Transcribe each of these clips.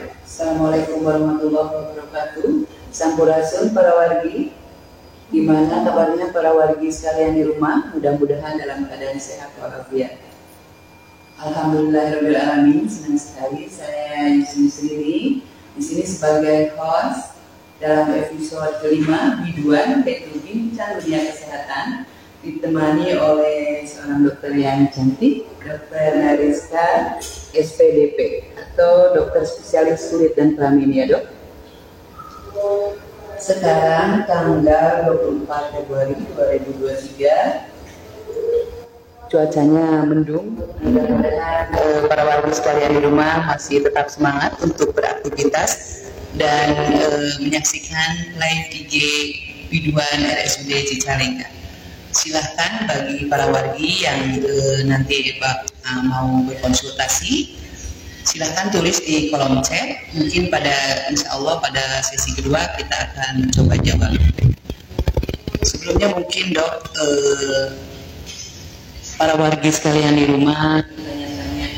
Assalamualaikum warahmatullahi wabarakatuh. Sampurasun para wargi. Gimana kabarnya para wargi sekalian di rumah? Mudah-mudahan dalam keadaan sehat walafiat. Alhamdulillahirobbilalamin. Senang sekali saya Yusni sendiri di sini sebagai host dalam episode kelima biduan teknologi bincang dunia kesehatan, ditemani oleh seorang dokter yang cantik, Dr. Nariska SPDP atau dokter spesialis kulit dan kelamin, ya dok. Sekarang tanggal 24 Februari 2023, cuacanya mendung. Mudah-mudahan para warga sekalian di rumah masih tetap semangat untuk beraktivitas dan menyaksikan live IG biduan RSUD Cicalengka. Silahkan bagi para wargi yang nanti mau berkonsultasi, silahkan tulis di kolom chat. Mungkin insya Allah pada sesi kedua kita akan coba jawab. Sebelumnya mungkin dok, para wargi sekalian di rumah tanya-tanya,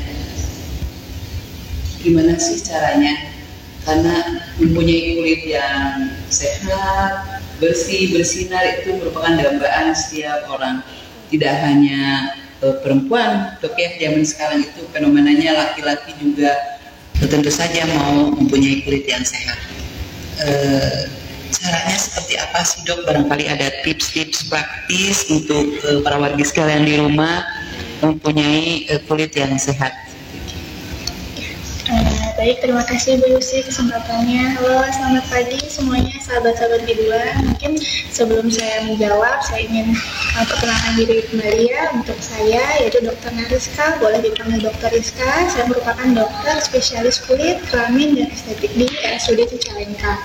gimana sih caranya? Karena mempunyai kulit yang sehat, bersih, bersinar itu merupakan dambaan setiap orang. Tidak hanya perempuan, dok ya, zaman sekarang itu fenomenanya laki-laki juga tentu saja mau mempunyai kulit yang sehat. Caranya seperti apa sih dok? Barangkali ada tips-tips praktis untuk para warga sekalian di rumah mempunyai kulit yang sehat. Baik, terima kasih Bu Yusi kesempatannya. Halo, selamat pagi semuanya sahabat-sahabat biduan. Mungkin sebelum saya menjawab, saya ingin perkenalkan diri kembali ya. Untuk saya yaitu Dr. Nariska, boleh dipanggil Dr. Rizka. Saya merupakan dokter spesialis kulit, kelamin, dan estetik di RSUD Cicalengka.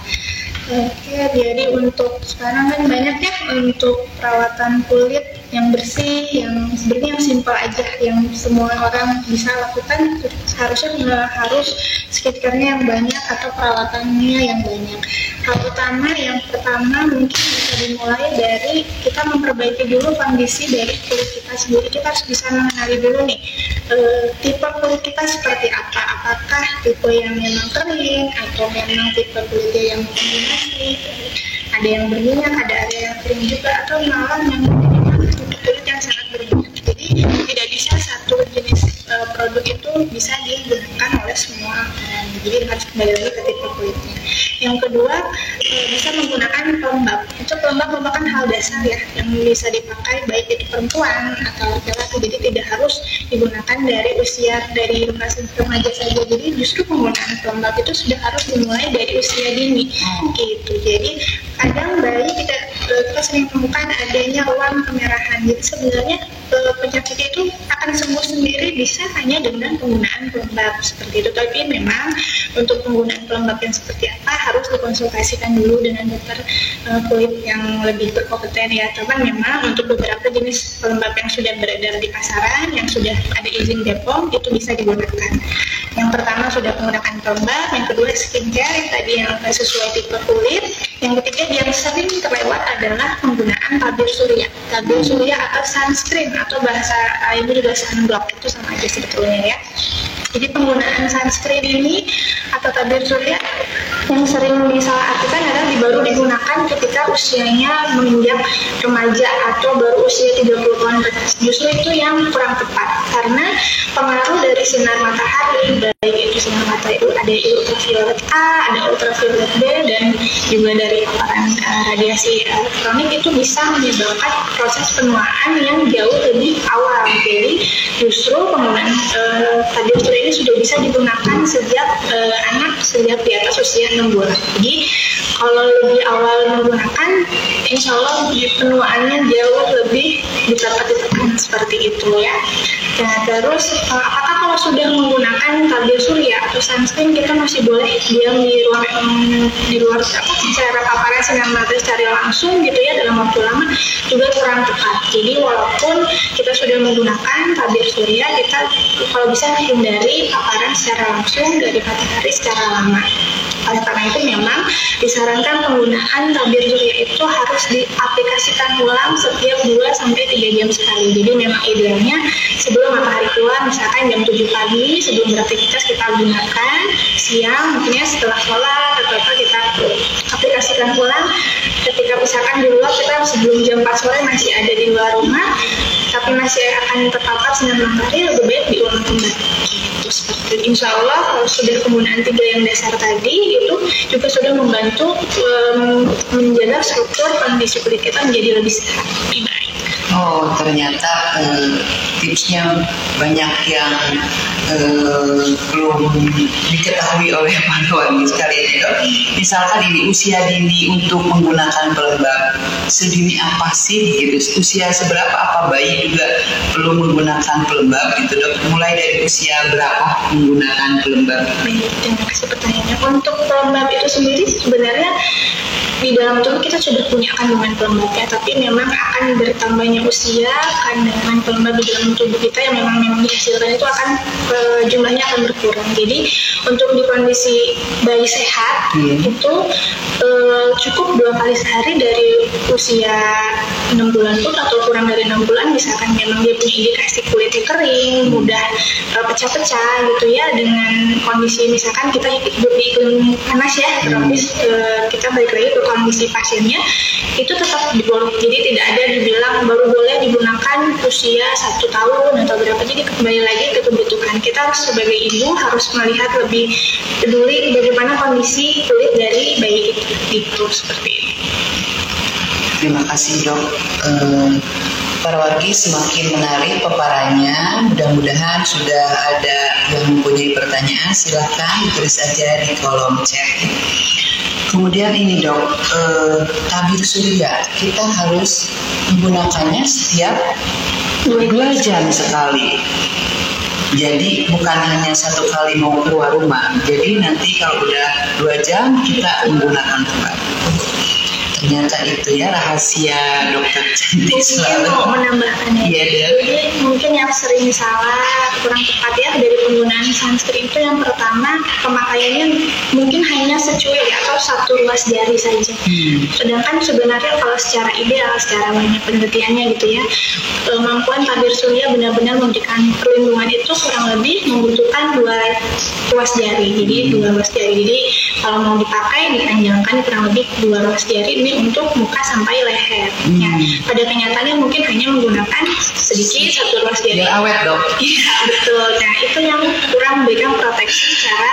Oke, jadi untuk sekarang kan banyak ya untuk perawatan kulit yang bersih, yang sebenarnya yang simpel aja, yang semua orang bisa lakukan. Harusnya nggak harus skincare-nya yang banyak atau perawatannya yang banyak. Hal utama yang pertama mungkin bisa dimulai dari kita memperbaiki dulu kondisi dari kulit kita sendiri. Kita harus bisa mengenali dulu nih tipe kulit kita seperti apa. Apakah tipe yang memang kering atau memang tipe kulitnya yang kombinasi, ada yang berminyak, ada yang kering juga, atau malah yang kulit yang sangat berminyak. Jadi tidak bisa satu jenis produk itu bisa digunakan oleh semua orang. Jadi harus kembali lagi ke tipe kulitnya. Yang kedua, bisa menggunakan pelembab. Itu pelembab merupakan hal dasar ya yang bisa dipakai baik itu perempuan atau laki-laki. Jadi tidak harus digunakan dari usia dari remaja saja. Jadi justru penggunaan pelembab itu sudah harus dimulai dari usia dini. Gitu. Jadi kadang bayi kita sering temukan adanya ruang kemerahan. Jadi sebenarnya penyakit itu akan sembuh sendiri bisa hanya dengan penggunaan pelembab seperti itu. Tapi memang untuk penggunaan pelembab yang seperti apa harus dikonsultasikan dulu dengan dokter kulit yang lebih berkompeten ya. Tapi memang untuk beberapa jenis pelembab yang sudah beredar di pasaran, yang sudah ada izin BPOM, itu bisa digunakan. Yang pertama sudah menggunakan pelembab, yang kedua skincare yang tadi yang sesuai tipe kulit, yang ketiga yang sering terlewat adalah penggunaan tabir surya. Tabir surya atau sunscreen atau bahasa ini juga sunblock, itu sama aja sebetulnya ya. Jadi penggunaan sunscreen ini atau tabir surya yang sering disalahartikan adalah baru digunakan ketika usianya menginjak remaja atau baru usia 30 tahun ke atas. Justru itu yang kurang tepat karena pengaruh dari sinar matahari, baik itu sinar matahari ada ultraviolet A, ada ultraviolet B, dan juga dari paparan radiasi elektronik itu bisa menyebabkan proses penuaan yang jauh lebih awal. Jadi justru penggunaan tabir surya ini sudah bisa digunakan sejak anak sejak di atas usia 6 bulan. Jadi kalau lebih awal menggunakan, insya Allah penuaannya jauh lebih dapat ditekan seperti itu ya. Nah terus apakah kalau sudah menggunakan tabir surya atau sunscreen kita masih boleh diam di luar secara paparan sinar matahari secara langsung gitu ya dalam waktu lama, juga kurang tepat. Jadi walaupun kita sudah menggunakan tabir surya, kita kalau bisa hindari paparan secara langsung dari matahari secara lama. Oleh karena itu memang disarankan penggunaan tabir surya itu harus diaplikasikan ulang setiap 2-3 jam sekali. Jadi memang idealnya sebelum matahari keluar, misalkan jam 7 pagi sebelum beraktivitas kita gunakan, siang mungkin ya setelah sholat atau apa kita aplikasikan ulang. Ketika misalkan di luar kita sebelum jam 4 sore masih ada di luar rumah tapi masih akan terpapar sinar matahari, lebih baik diulang kembali. Gitu, seperti itu. Insya Allah kalau sudah penggunaan 3 yang dasar tadi itu juga sudah membantu menjaga struktur kondisi kulit kita menjadi lebih sehat, lebih baik. Oh, ternyata tipsnya banyak yang belum diketahui oleh para warga sekalian ya, Dok. Misalkan ini usia dini untuk menggunakan pelembab, sedini apa sih gitu? Usia seberapa, apa bayi juga perlu menggunakan pelembab gitu, Dok? Mulai dari usia berapa menggunakan pelembab? Baik, terima kasih pertanyaannya. Untuk pelembab itu sendiri sebenarnya di dalam tubuh kita sudah punya kandungan pelembabnya, tapi memang akan bertambahnya usia kandungan pelembab di dalam tubuh kita yang memang dihasilkan itu akan jumlahnya akan berkurang. Jadi untuk di kondisi bayi sehat itu cukup 2 kali sehari dari usia 6 bulan pun atau kurang dari 6 bulan, misalkan memang dia punya indikasi kulitnya kering, mudah pecah-pecah gitu ya, dengan kondisi misalkan kita hidup di iklim panas ya, tropis, kita balik lagi ke kondisi pasiennya itu tetap diboleh. Jadi tidak ada dibilang baru boleh digunakan usia 1 tahun atau berapa. Jadi kembali lagi ke kebutuhan kita sebagai ibu harus melihat lebih peduli bagaimana kondisi kulit dari bayi itu seperti ini. Terima kasih, Dok. Para wargi semakin menarik paparannya. Mudah-mudahan sudah ada yang mempunyai pertanyaan, silahkan tulis aja di kolom chat. Kemudian ini, Dok, tabir surya kita harus menggunakannya setiap 2 jam sekali. Jadi bukan hanya 1 kali mau keluar rumah. Jadi nanti kalau udah 2 jam kita menggunakan kembali. Ternyata itu ya rahasia dokter cantik selalu. Mungkin mau menambahkannya. Iya, Jadi mungkin yang sering salah, kurang tepat ya dari penggunaan sunscreen itu yang pertama pemakaiannya mungkin hanya secuil atau 1 ruas jari saja. Sedangkan sebenarnya kalau secara ideal, secara banyak penelitiannya gitu ya, kemampuan tabir surya benar-benar memberikan perlindungan itu kurang lebih membutuhkan 2 ruas jari. Jadi 2 ruas jari. Jadi kalau mau dipakai dipanjangkan kurang lebih 2 ruas jari ini untuk muka sampai leher. Ya, pada kenyataannya mungkin hanya menggunakan sedikit 1 ruas jari. Biar awet, Dok. Iya, betul. Nah, itu yang kurang memberikan proteksi secara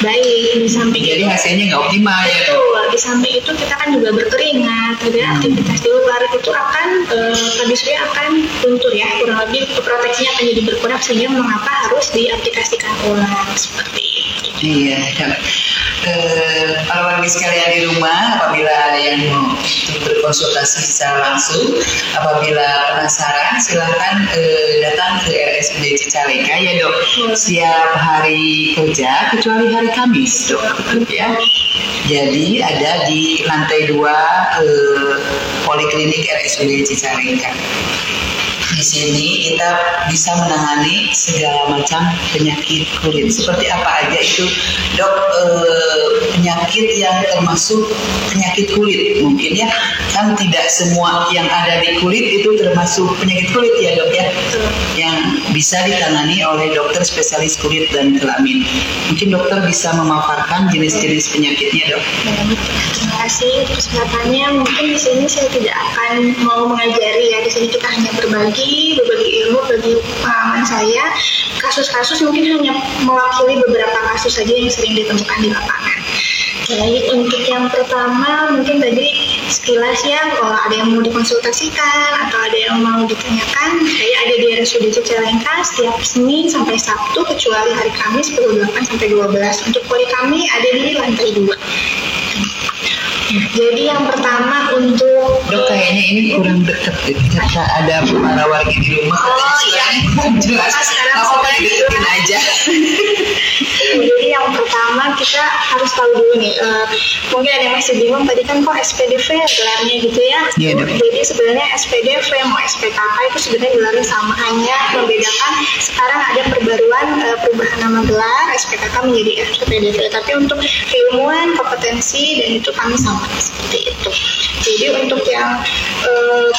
baik. Di samping Jadi itu, hasilnya nggak optimal ya, Dok. betul. Di samping itu kita kan juga berkeringat, gitu ya. Aktivitas di luar itu akan tabir surya akan luntur ya. Kurang lebih proteksinya akan jadi berkurang sehingga mengapa harus diaplikasikan ulang seperti itu. Iya, Dok. Para warga sekalian di rumah, apabila yang mau berkonsultasi secara langsung, apabila penasaran silahkan datang ke RSUD Cicalengka ya, Dok. Setiap hari kerja kecuali hari Kamis, Dok, ya. Jadi ada di lantai 2 Poliklinik RSUD Cicalengka. Di sini kita bisa menangani segala macam penyakit kulit. Seperti apa aja itu, Dok? Penyakit yang termasuk penyakit kulit mungkin ya, kan tidak semua yang ada di kulit itu termasuk penyakit kulit ya, Dok ya, yang bisa ditangani oleh dokter spesialis kulit dan kelamin. Mungkin dokter bisa memaparkan jenis-jenis penyakitnya, Dok. Terima kasih kesempatannya. Mungkin di sini saya tidak akan mau mengajari ya. Di sini kita hanya berbagi ilmu, bagi pengalaman saya. Kasus-kasus mungkin hanya mewakili beberapa kasus saja yang sering ditemukan di lapangan. Baik, untuk yang pertama mungkin tadi sekilas ya, kalau ada yang mau dikonsultasikan atau ada yang mau ditanyakan, saya ada di RSUD Cicalengka setiap Senin sampai Sabtu kecuali hari Kamis pukul 8 sampai 12. Untuk poli kami ada di lantai 2. Jadi yang pertama untuk Dok, kayaknya ini kurang dekat karena ada para warga di rumah. Oh iya, jelas. sekarang Apa deketin aja. Jadi yang pertama kita harus tahu dulu nih, mungkin ada yang masih bingung tadi kan kok SPDV gelarnya gitu ya. Iya, Dok. Jadi sebenarnya SPDV mau SPKK itu sebenarnya gelarnya sama, hanya membedakan sekarang ada perubahan nama gelar SPKK menjadi SPDV. Tapi untuk keilmuan, kompetensi dan itu kami sama seperti itu. Jadi untuk yang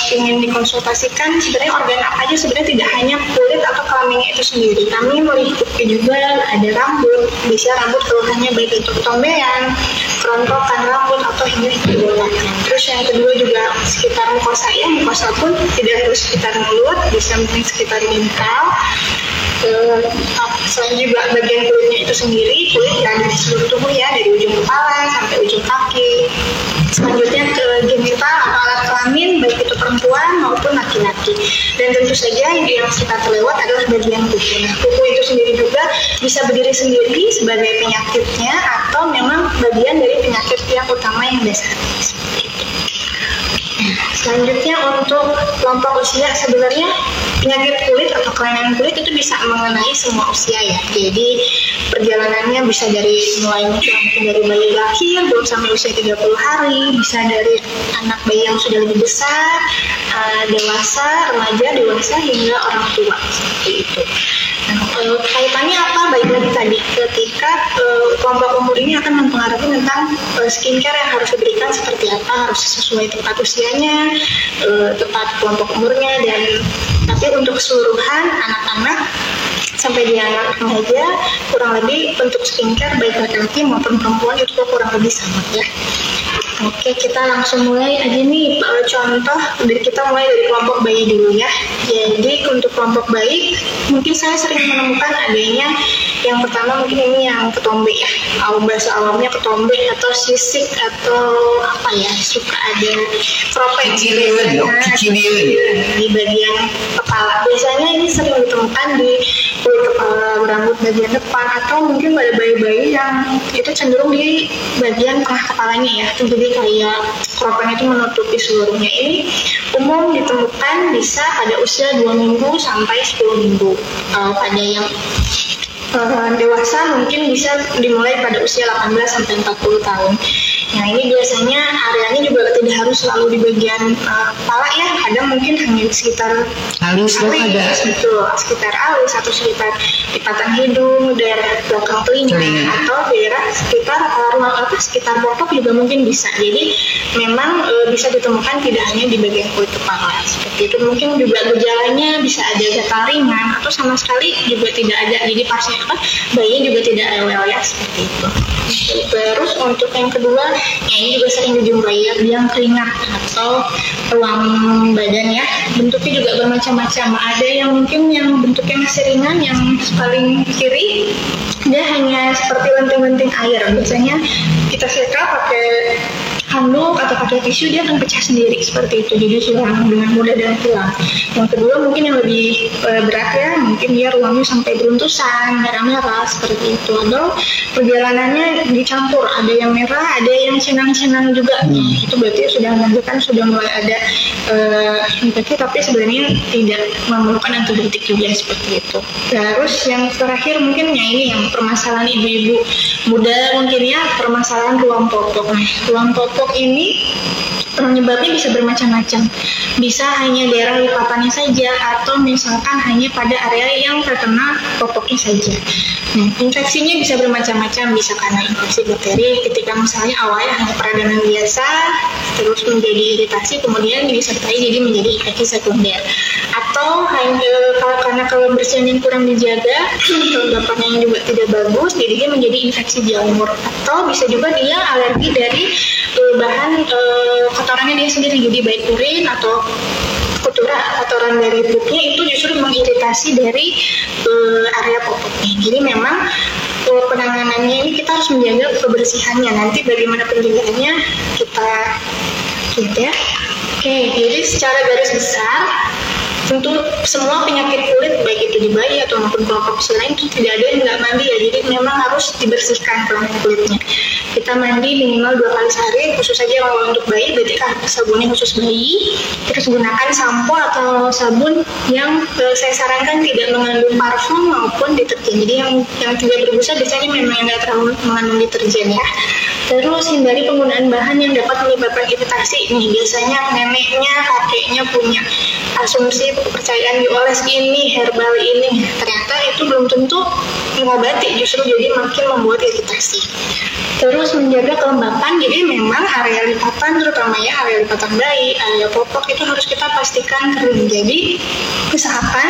ingin dikonsultasikan sebenarnya organ apa aja, sebenarnya tidak hanya kulit atau kelaminnya itu sendiri. Kami meliputi juga ada rambut, bisa rambut keluhannya baik itu ketombean, kerontokan rambut atau hingga kebobolan. Terus yang kedua juga sekitar mukosa ya, mukosa pun tidak harus sekitar mulut, bisa mungkin sekitar lintal. Selain juga bagian kulitnya itu sendiri, kulit yang di seluruh tubuh ya, dari ujung kepala sampai ujung kaki. Selanjutnya ke genital atau alat kelamin, baik itu perempuan maupun laki-laki. Dan tentu saja yang kita terlewat adalah bagian kuku. Nah, kuku itu sendiri juga bisa berdiri sendiri sebagai penyakitnya atau memang bagian dari penyakit yang utama yang dasar. Seperti itu. Selanjutnya untuk kelompok usia, sebenarnya penyakit kulit atau kelainan kulit itu bisa mengenai semua usia ya. Jadi perjalanannya bisa mulai mungkin dari bayi lahir belum sampai usia 30 hari, bisa dari anak bayi yang sudah lebih besar, dewasa, remaja, dewasa hingga orang tua seperti itu. Nah, kaitannya apa? Baik lagi tadi ketika kelompok umur ini akan mempengaruhi tentang skincare yang harus diberikan seperti apa, harus sesuai tepat usianya, tepat kelompok umurnya, dan tapi untuk keseluruhan anak-anak sampai di anak remaja kurang lebih bentuk skincare baik laki-laki maupun perempuan itu kurang lebih sama ya. Oke, kita langsung mulai aja nih contoh dari kita mulai dari kelompok bayi dulu ya. Jadi untuk kelompok bayi mungkin saya sering menemukan adanya yang pertama mungkin ini yang ketombe ya, bahasa awamnya ketombe atau sisik atau apa ya, suka ada kropek di bagian kepala. Biasanya ini sering ditemukan di kulit kepala, rambut bagian depan, atau mungkin pada bayi-bayi yang itu cenderung di bagian tengah kepalanya ya. Jadi kayak kropeng itu menutupi seluruhnya. Ini umum ditemukan bisa pada usia 2 minggu sampai 10 minggu. Pada yang dewasa mungkin bisa dimulai pada usia 18 sampai 40 tahun. Nah ini biasanya areanya juga tidak harus selalu di bagian kepala ya, kadang mungkin hanya di sekitar alis, betul, sekitar alis atau sekitar lipatan hidung, daerah belakang telinga. Atau daerah sekitar botok juga mungkin bisa. Jadi memang bisa ditemukan tidak hanya di bagian kulit kepala seperti itu. Mungkin juga gejalanya bisa ada gatal ringan atau sama sekali juga tidak ada. Jadi pasien bayinya juga tidak rewel ya seperti itu. Terus untuk yang kedua, ya ini juga sering dijumpai ya, biang keringat atau ruam badan ya. Bentuknya juga bermacam-macam. Ada yang mungkin yang bentuknya masih ringan, yang paling kiri dia hanya seperti lenting-lenting air. Biasanya kita seka pakai handuk atau pakai tisu, dia akan pecah sendiri seperti itu, jadi hilang dengan mudah dan hilang. Yang kedua mungkin yang lebih berat ya, mungkin dia ruangnya sampai beruntusan, merah-merah seperti itu, atau perjalanannya dicampur, ada yang merah, ada yang cenang-cenang juga. Itu berarti sudah menunjukkan sudah mulai ada infeksi, tapi sebenarnya tidak memerlukan antibiotik juga seperti itu. Terus yang terakhir mungkin ya ini yang permasalahan ibu-ibu muda mungkin ya, permasalahan ruang popok. Nah, ruang popok ini penyebabnya bisa bermacam-macam. Bisa hanya daerah lipatannya saja, atau misalkan hanya pada area yang terkena popoknya saja. Nah, infeksinya bisa bermacam-macam, bisa karena infeksi bakteri ketika misalnya awalnya hanya peradangan biasa, terus menjadi iritasi, kemudian disertai jadi menjadi infeksi sekunder. Atau hanya karena kebersihan yang kurang dijaga, kelembapannya yang juga tidak bagus, jadi dia menjadi infeksi jamur. Atau bisa juga dia alergi dari bahan kotorannya dia sendiri, jadi baik urin atau kotoran dari pupnya itu justru mengiritasi dari area popoknya. Jadi memang penanganannya ini kita harus menjaga kebersihannya. Nanti bagaimana penjagaannya kita lihat ya. Oke, jadi secara garis besar tentu semua penyakit kulit baik itu di bayi atau maupun kelompok usia lain itu tidak ada yang nggak mandi ya, jadi memang harus dibersihkan kulitnya. kita mandi minimal 2 kali sehari, khusus saja kalau untuk bayi berarti sabunnya khusus bayi. Terus gunakan sampo atau sabun yang saya sarankan tidak mengandung parfum maupun deterjen. Jadi yang tidak berbusa biasanya memang nggak terlalu mengandung deterjen ya. Terus hindari penggunaan bahan yang dapat menyebabkan iritasi. Nih biasanya neneknya, kakeknya punya asumsi kepercayaan dioles ini, herbal ini. Ternyata itu belum tentu mengobati, justru jadi makin membuat iritasi. Terus menjaga kelembapan, jadi memang area lipatan, terutama ya area lipatan bayi, area popok itu harus kita pastikan kering. Jadi usahakan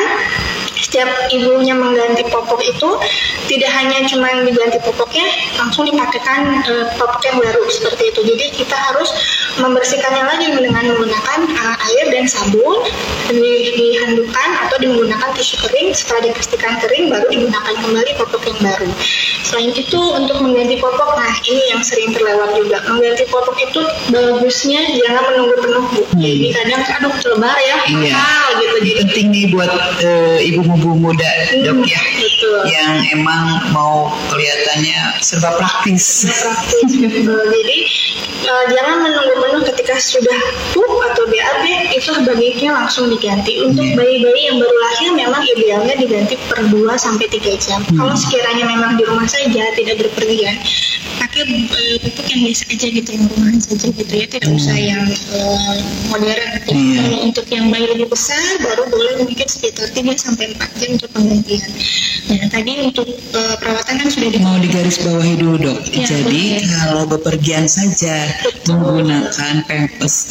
setiap ibunya mengganti popok itu tidak hanya cuma diganti popoknya, langsung dipakaikan popok yang baru seperti itu. Jadi kita harus membersihkannya lagi dengan menggunakan air dan sabun, dihandukkan atau menggunakan tisu kering. Setelah dipastikan kering, baru digunakan kembali popok yang baru. Selain itu untuk mengganti popok, nah ini yang sering terlewat juga. Mengganti popok itu bagusnya jangan menunggu penuh, Bu. Jadi kadang aduh terlebar ya, mahal gitu. Jadi penting nih buat ibu-ibu muda dok ya, betul. Yang emang mau kelihatannya serba praktis. Jadi jangan menunggu penuh ketika sudah pup atau BAB, itu baiknya langsung diganti. Untuk bayi-bayi yang baru lahir memang idealnya diganti per 2-3 jam. Kalau sekiranya memang di rumah saja tidak berpergian, pakai pupuk yang biasa aja gitu, yang rumahan saja gitu ya, tidak usah yang modern gitu. Kalau untuk yang bayi lebih besar baru boleh mungkin sekitar 3-4 jam untuk penggantian. Nah tadi untuk perawatan kan sudah mau digarisbawahi dulu dok. Ya, jadi kalau bepergian saja menggunakan Pampers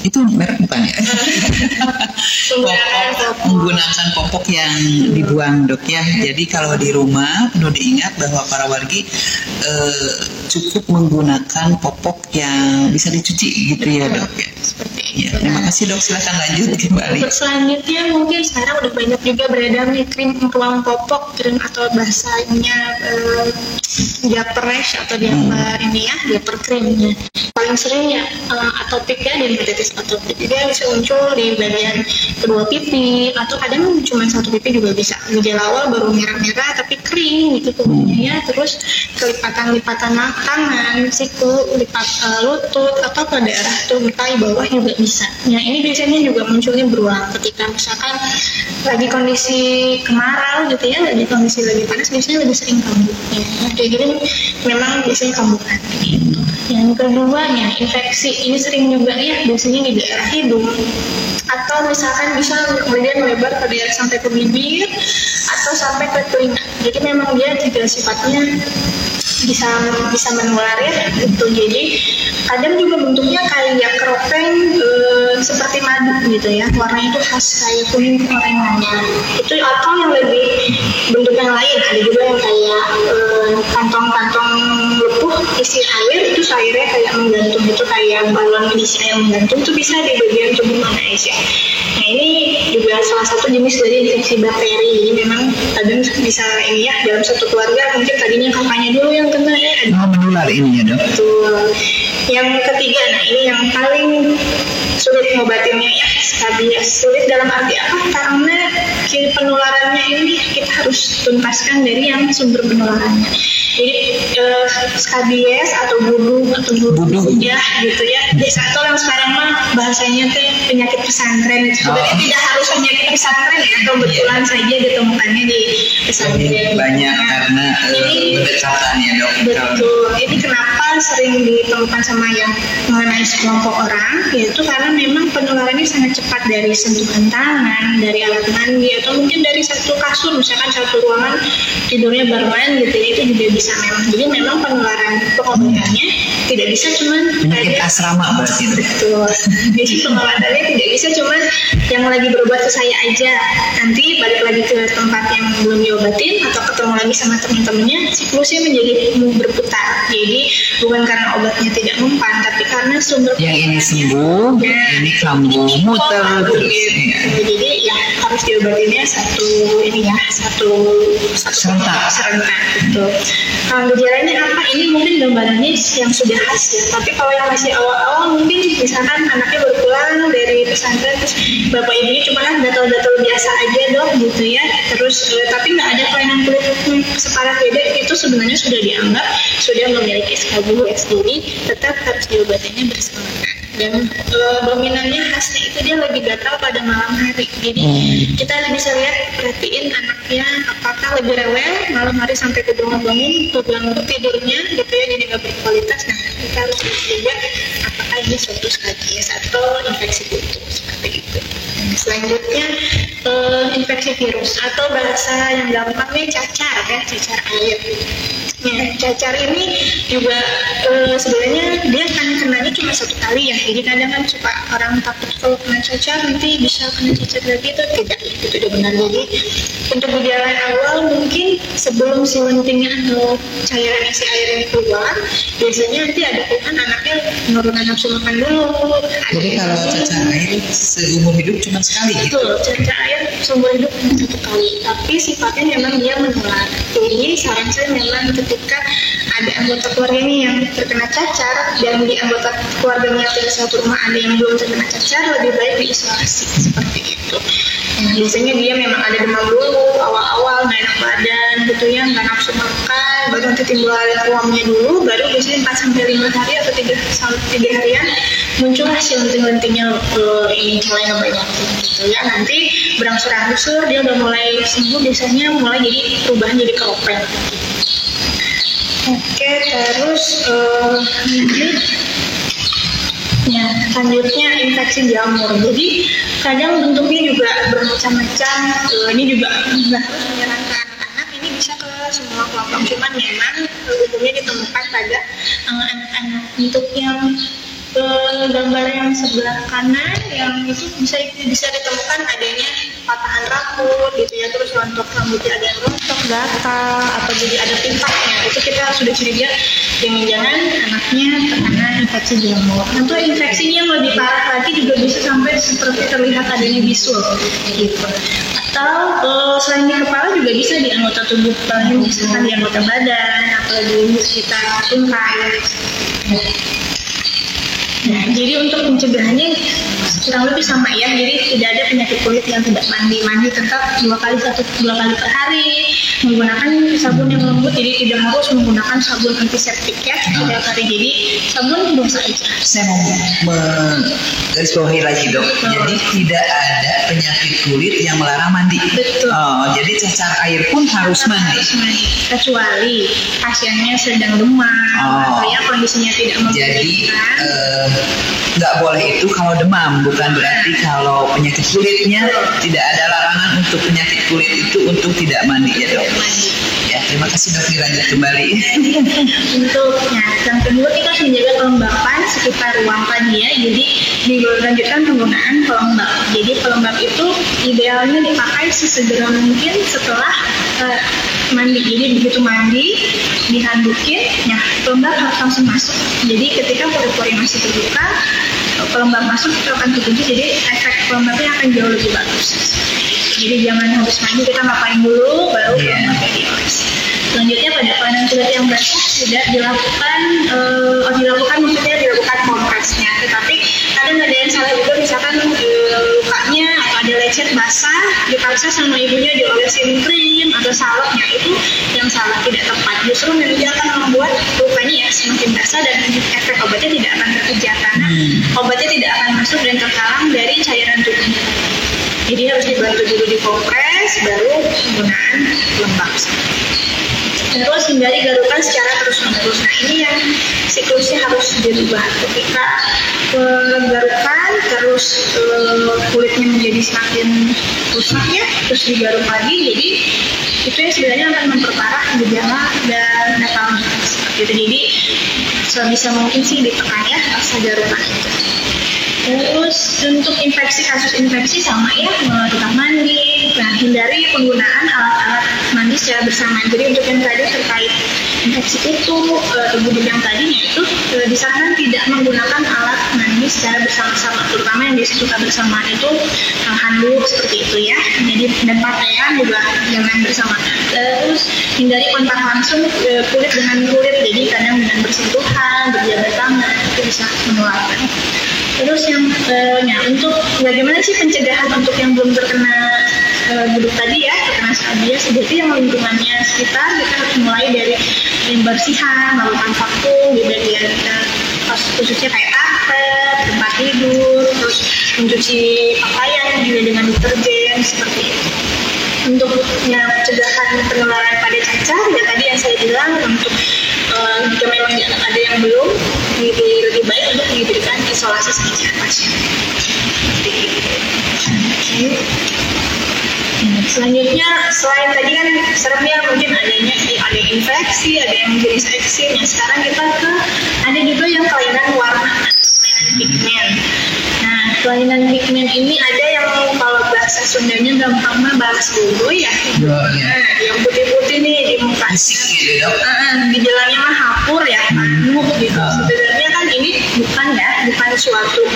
itu merek bukan ya? Menggunakan popok yang dibuang dok ya. Jadi kalau di rumah perlu diingat bahwa para wargi cukup menggunakan popok yang bisa dicuci gitu ya dok ya. Seperti ya, terima kasih dok, silakan lanjut kembali. Untuk selanjutnya mungkin sekarang udah banyak juga beredar nih krim ruang popok, krim atau bahasanya diaper rash atau diaper ini ya, diaper krimnya. Paling sering ya atopik ya, dermatitis atopik. Jadi bisa muncul di bagian kedua pipi atau kadang cuma satu pipi juga bisa. Gejala awal baru merah-merah tapi kering gitu kulitnya ya. Terus kelipatan-lipatan tangan, siku, lipat lutut atau ke daerah tubuh bawah juga bisa. Ya ini biasanya juga munculnya berulang ketika misalkan lagi kondisi kemarau gitu ya, lagi kondisi lagi panas biasanya lebih sering kambuh. Ya, kayak gini memang biasanya kambuhan gitu. Yang keduanya infeksi, ini sering juga ya biasanya di daerah hidung atau misalkan bisa kemudian melebar ke daerah sampai ke bibir atau sampai ke telinga. Jadi memang dia juga sifatnya bisa menular ya gitu. Jadi kadang juga bentuknya kayak keropeng seperti madu gitu ya, warnanya itu khas kayak kuning orange itu, atau yang lebih bentuk yang lain ada juga yang kayak kantong-kantong lepuh isi air, itu airnya kayak menggantung, itu kayak balon isi air menggantung, itu bisa di bagian tubuh mana aja. Nah ini juga salah satu jenis dari infeksi bakteri. Jadi memang kadang bisa ini ya, dalam satu keluarga mungkin tadinya kakaknya dulu yang kena ya, menular ini ya dok. Betul. Yang ketiga, nah ini yang paling sulit ngobatinnya ya, skabies. Sulit dalam arti apa? Karena penularannya ini kita harus tuntaskan dari yang sumber penularannya. Jadi skabies atau budu ya gitu ya. Biasa atau yang sekarang mah bahasanya teh penyakit pesantren. Sebenarnya tidak harus penyakit pesantren ya, kebetulan saja ditemukannya di pesantren. Banyak karena pendekatannya dok. Betul. Ini kenapa sering ditemukan sama yang mengenai sekelompok orang, yaitu karena memang penularannya sangat cepat dari sentuhan tangan, dari alat mandi, atau mungkin dari satu kasur, misalkan satu ruangan tidurnya barengan gitu ya, itu juga bisa memang. Jadi memang penularan pengobatannya tidak bisa cuman penyakit asrama berarti. Betul. Jadi pengobatannya tidak bisa cuman yang lagi berobat ke saya aja, nanti balik lagi ke tempat yang belum diobatin atau ketemu lagi sama teman-temannya, siklusnya menjadi berputar. Jadi bukan karena obatnya tidak mempan, tapi karena sumber yang ini sembuh, ini kambuh, muter terus. Jadi ya harus diobatinnya satu serentak gitu. Gejalanya apa? Ini mungkin gambarannya yang sudah khas ya. Tapi kalau yang masih awal-awal mungkin misalkan anaknya baru pulang dari pesantren, terus bapak ibunya cuma gatal-gatal biasa aja dok gitu ya. Terus tapi nggak ada kelainan kulit separah beda, itu sebenarnya sudah dianggap sudah memiliki skabies. IBS, jadi tetap harus diobatinya bersamaan. Dan dominannya khasnya itu dia lebih gatal pada malam hari. Jadi kita bisa lihat, perhatiin anaknya apakah lebih rewel malam hari sampai kebangun-bangun, terganggu tidurnya gitu ya, jadi nggak berkualitas. Nah, kita harus lihat juga apakah ini suatu skabies atau infeksi kutu seperti itu. Selanjutnya infeksi virus atau bahasa yang gampangnya cacar ya, cacar air. Ya, cacar ini juga sebenarnya dia kan kenanya cuma satu kali ya, jadi kadang kan suka orang takut kalau kena cacar nanti bisa kena cacar lagi, itu tidak, itu tidak benar. Jadi untuk gejala awal mungkin sebelum si lentingnya atau cairan isi airnya keluar, biasanya nanti ada keluhan anaknya penurunan nafsu makan dulu. Jadi kalau cacar air seumur hidup cuma sekali gitu? Betul, cacar air seumur hidup cuma satu kali, tapi sifatnya memang dia menular. Jadi saran saya memang ketika ada anggota keluarganya yang terkena cacar dan di anggota keluarganya tinggal satu rumah ada yang belum terkena cacar, lebih baik diisolasi seperti itu. Nah, biasanya dia memang ada demam dulu, awal-awal nggak enak badan gitu ya, nggak nafsu makan, baru nanti timbul ruamnya dulu, baru biasanya 4-5 hari atau 3 harian muncullah si lenting-lentingnya ini mulai ngebanyakin gitu ya. Nanti berangsur-angsur dia udah mulai sembuh, biasanya mulai jadi perubahan jadi keropeng. Oke, terus ya, selanjutnya infeksi jamur. Jadi kadang bentuknya juga bermacam-macam. Ini juga nggak harus menyarankan anak-anak, ini bisa ke semua kelompok. Cuman memang umumnya ditemukan pada anak-anak. Untuk yang gambar yang sebelah kanan yang itu bisa ditemukan adanya patahan rambut gitu ya, terus rontok rambutnya ada yang rontok, gatal, atau jadi ada pimpaknya. Itu kita sudah curiga jangan-jangan anaknya terkena infeksi jamur. Tentu infeksinya yang lebih parah lagi juga bisa sampai seperti terlihat adanya bisul gitu. Atau selain di kepala juga bisa di anggota tubuh lain, misalkan di anggota badan atau di sekitar tungkai. Nah, jadi untuk pencegahannya kurang lebih sama ya. Jadi tidak ada penyakit kulit yang tidak mandi tetap 2 kali per hari, menggunakan sabun yang lembut. Jadi tidak harus menggunakan sabun antiseptik ya setiap hari. Jadi sabun biasa aja. Saya mau menggarisbawahi lagi dok. Jadi tidak ada penyakit kulit yang melarang mandi. Betul. Oh, jadi cacar air pun harus mandi. Kecuali pasiennya sedang demam atau ya kondisinya tidak memungkinkan. Jadi nggak boleh itu kalau demam, bukan berarti kalau penyakit kulitnya tidak ada larangan untuk penyakit kulit itu untuk tidak mandi ya dok. Ya, terima kasih dok, dilanjut kembali. Untuk yang kedua kita harus menjaga kelembapan sekitar ruang tadi ya. Jadi dilanjutkan penggunaan pelembab. Jadi pelembab itu idealnya dipakai sesegera mungkin setelah mandi. Jadi begitu mandi dihandukin, nah pelembab harus langsung masuk. Jadi ketika pori-pori masih terbuka, pelembab masuk itu akan terkunci. Jadi efek pelembabnya akan jauh lebih bagus. Jadi jangan habis mandi kita ngapain dulu baru pelembabnya dioles. Selanjutnya pada kelainan kulit yang basah tidak dilakukan maksudnya dilakukan kompresnya. Tetapi kadang ada yang salah juga, misalkan lukanya atau ada lecet basah dipaksa sama ibunya diolesin krim atau salep. Nah itu yang salah, tidak tepat. Justru nanti akan membuat lukanya ya semakin basah dan efek obatnya tidak akan terkejar karena obatnya tidak akan masuk dan terhalang dari cairan tubuhnya. Jadi harus dibantu dulu dikompres baru penggunaan pelembab. Terus hindari garukan secara terus-menerus. Nah ini yang siklusnya harus dirubah. Ketika garukan terus kulitnya menjadi semakin rusak ya, terus digaruk lagi. Jadi itu yang sebenarnya akan memperparah gejala dan gatalnya seperti itu. Jadi sebisa mungkin sih ditekan ya rasa garukan itu. Terus untuk kasus infeksi sama ya, tetap mandi. Nah, hindari penggunaan alat-alat mandi secara bersamaan. Jadi untuk yang tadi terkait infeksi kutu, tubuh yang tadinya itu disarankan tidak menggunakan alat mandi secara bersama-sama. Terutama yang disuka bersamaan itu handuk seperti itu ya. Jadi dan pakaian juga jangan bersamaan. Terus hindari kontak langsung kulit dengan kulit. Jadi kadang dengan bersentuhan, berjabat tangan itu bisa menularkan. Terus yang untuk bagaimana sih pencegahan untuk yang belum terkena buduk tadi ya, terkena skabies, jadi yang lingkungannya sekitar kita harus mulai dari pembersihan, melakukan vakum, dari ya, khususnya kayak karpet, tempat tidur, terus mencuci pakaian juga dengan deterjen seperti itu. Untuk pencegahan penularan pada cacar ya tadi yang saya bilang, untuk jika memang ada yang belum, lebih baik untuk diberikan isolasi saja pasien. Selanjutnya, selain tadi kan seremnya mungkin ada infeksi, ada yang jenis eksim. Nah, sekarang kita ada juga yang kelainan warna, kelainan pigmen. Nah, kelainan pigmen ini ada yang kalau bahasa Sundanya gampangnya balas bobo ya. Nah, yang putih-putih nih di muka. Gejalanya mah hapur ya, panuh gitu. Sebenarnya kan ini bukan suatu